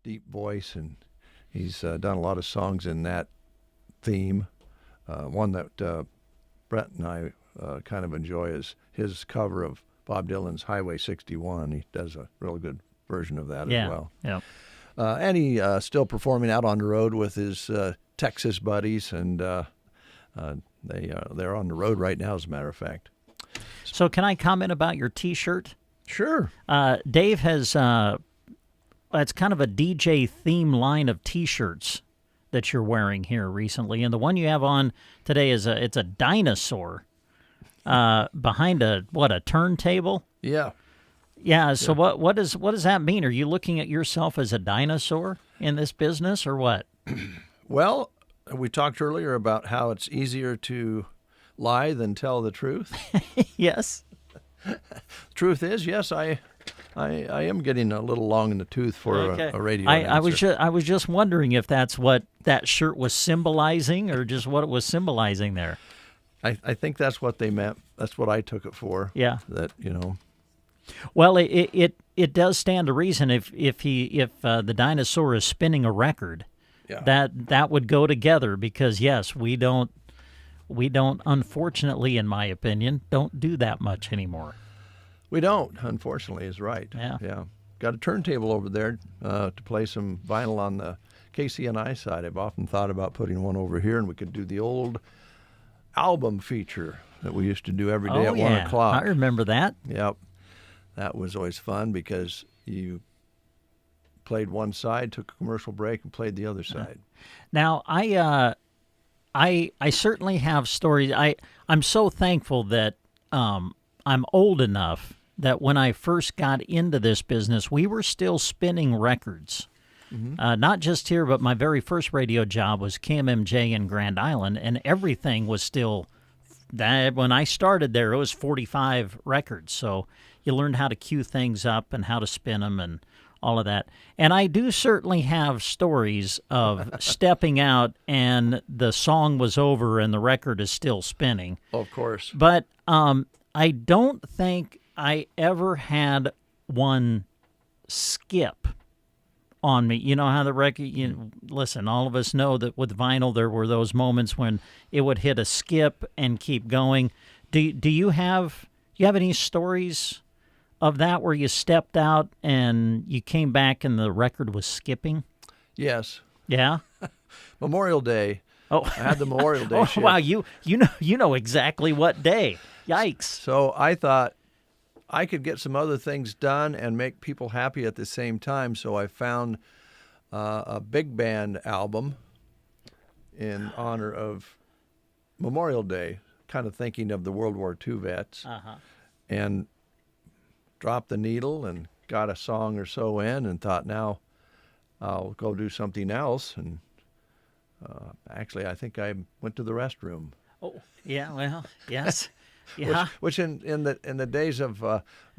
deep voice, and he's done a lot of songs in that theme. One that Brett and I kind of enjoy is his cover of Bob Dylan's Highway 61. He does a real good version of that as well. Yeah. And he still performing out on the road with his Texas buddies, and they're on the road right now, as a matter of fact. So can I comment about your T-shirt? Sure. Dave has it's kind of a DJ theme line of T-shirts that you're wearing here recently, and the one you have on today is it's a dinosaur behind a turntable. Yeah. Yeah. So what does that mean? Are you looking at yourself as a dinosaur in this business, or what? Well, we talked earlier about how it's easier to lie than tell the truth. Yes. Truth is, yes, I am getting a little long in the tooth for a radio announcer. I was just wondering if that's what that shirt was symbolizing, or just what it was symbolizing there. I think that's what they meant. That's what I took it for. Yeah. That, you know. Well, it does stand to reason if the dinosaur is spinning a record, that would go together, because yes, we don't unfortunately, in my opinion, don't do that much anymore. We don't, unfortunately, is right. Yeah. Got a turntable over there to play some vinyl on the KCNI side. I've often thought about putting one over here, and we could do the old album feature that we used to do every day at 1 o'clock. I remember that. Yep. That was always fun because you played one side, took a commercial break, and played the other side. Now, I certainly have stories. I'm so thankful that I'm old enough that when I first got into this business, we were still spinning records. Mm-hmm. Not just here, but my very first radio job was KMMJ in Grand Island, and everything was still that. When I started there, it was 45 records, so you learned how to cue things up and how to spin them and all of that. And I do certainly have stories of stepping out and the song was over and the record is still spinning. Of course. But I don't think I ever had one skip on me. You know how the record, listen, all of us know that with vinyl there were those moments when it would hit a skip and keep going. Do you have any stories of that where you stepped out and you came back and the record was skipping? Yes. Yeah? Memorial Day. Oh, I had the Memorial Day shift. Wow, you know exactly what day. Yikes. So I thought I could get some other things done and make people happy at the same time, so I found a big band album in honor of Memorial Day, kind of thinking of the World War II vets, and dropped the needle and got a song or so in and thought, now I'll go do something else. And actually, I think I went to the restroom. Oh, yeah, well, yes. Yeah. Which in the days of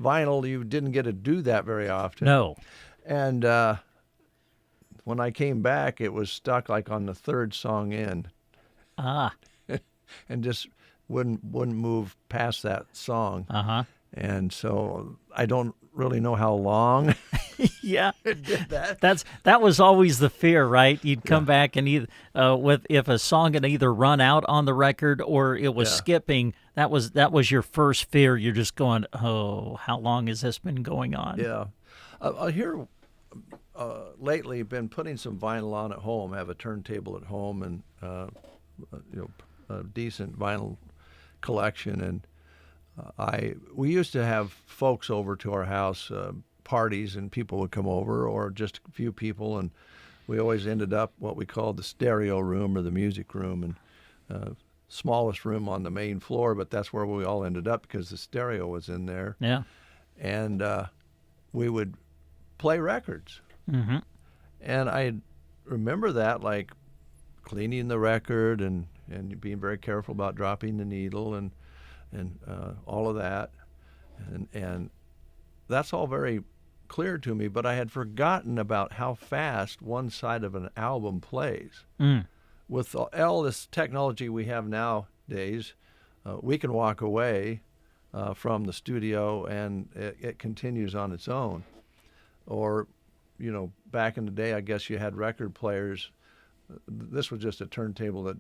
vinyl, you didn't get to do that very often. No. And when I came back, it was stuck like on the third song in. And just wouldn't move past that song. And so I don't really know how long yeah, it did that. That was always the fear, right? You'd come back and either if a song had either run out on the record or it was skipping. That was your first fear. You're just going, oh, how long has this been going on? Yeah, here lately been putting some vinyl on at home. I have a turntable at home and a decent vinyl collection, and we used to have folks over to our house, parties, and people would come over, or just a few people, and we always ended up what we called the stereo room or the music room, and smallest room on the main floor, but that's where we all ended up because the stereo was in there. Yeah. And we would play records. Mm-hmm. And I remember that, like cleaning the record and being very careful about dropping the needle and all of that, and that's all very clear to me. But I had forgotten about how fast one side of an album plays. With all this technology we have nowadays, we can walk away from the studio and it continues on its own. Or back in the day, I guess you had record players. This was just a turntable that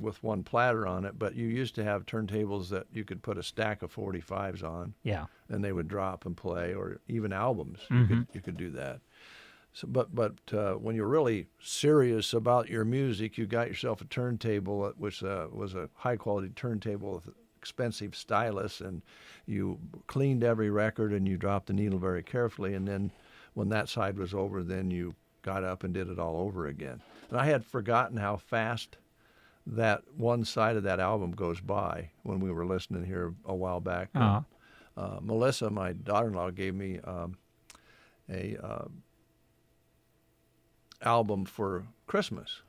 with one platter on it, but you used to have turntables that you could put a stack of 45s on. Yeah. And they would drop and play, or even albums. Mm-hmm. You could do that. So, but when you're really serious about your music, you got yourself a turntable, which was a high-quality turntable with expensive stylus, and you cleaned every record and you dropped the needle very carefully. And then when that side was over, then you got up and did it all over again. And I had forgotten how fast that one side of that album goes by when we were listening here a while back. Uh-huh. Melissa, my daughter-in-law, gave me a album for Christmas,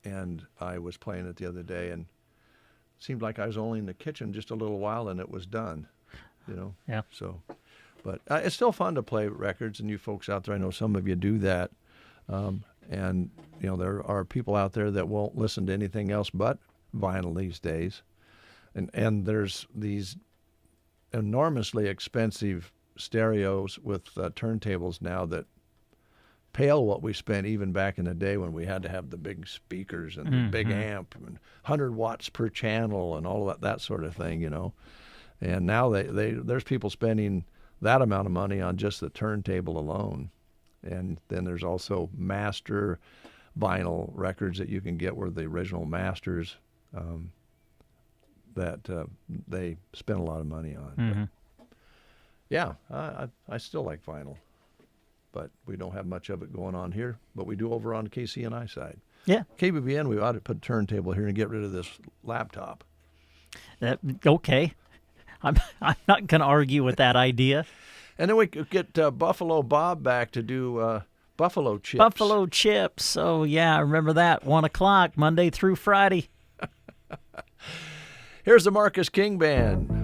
and I was playing it the other day, and it seemed like I was only in the kitchen just a little while, and it was done. Yeah. So, but it's still fun to play records, and you folks out there, I know some of you do that, and there are people out there that won't listen to anything else but vinyl these days, and there's these enormously expensive stereos with turntables now that pale what we spent even back in the day when we had to have the big speakers and the big amp and 100 watts per channel and all that sort of thing, And now there's people spending that amount of money on just the turntable alone. And then there's also master vinyl records that you can get where the original masters that they spend a lot of money on. Mm-hmm. Yeah, I still like vinyl. But we don't have much of it going on here. But we do over on the KCNI side. Yeah. KBBN, we ought to put a turntable here and get rid of this laptop. Okay. I'm not going to argue with that idea. And then we could get Buffalo Bob back to do buffalo chips. Buffalo chips. Oh, yeah, I remember that. 1 o'clock, Monday through Friday. Here's the Marcus King Band.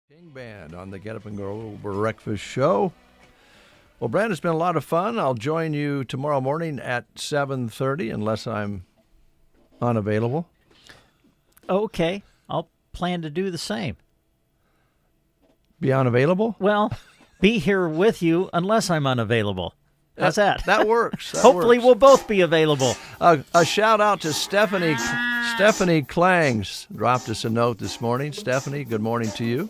King Band on the Get Up and Go Breakfast Show. Well, Brand, it's been a lot of fun. I'll join you tomorrow morning at 7:30 unless I'm unavailable. Okay. I'll plan to do the same. Be unavailable? Well, be here with you unless I'm unavailable. How's that? That works. Hopefully we'll both be available. A shout out to Stephanie Klang. Dropped us a note this morning. Stephanie, good morning to you.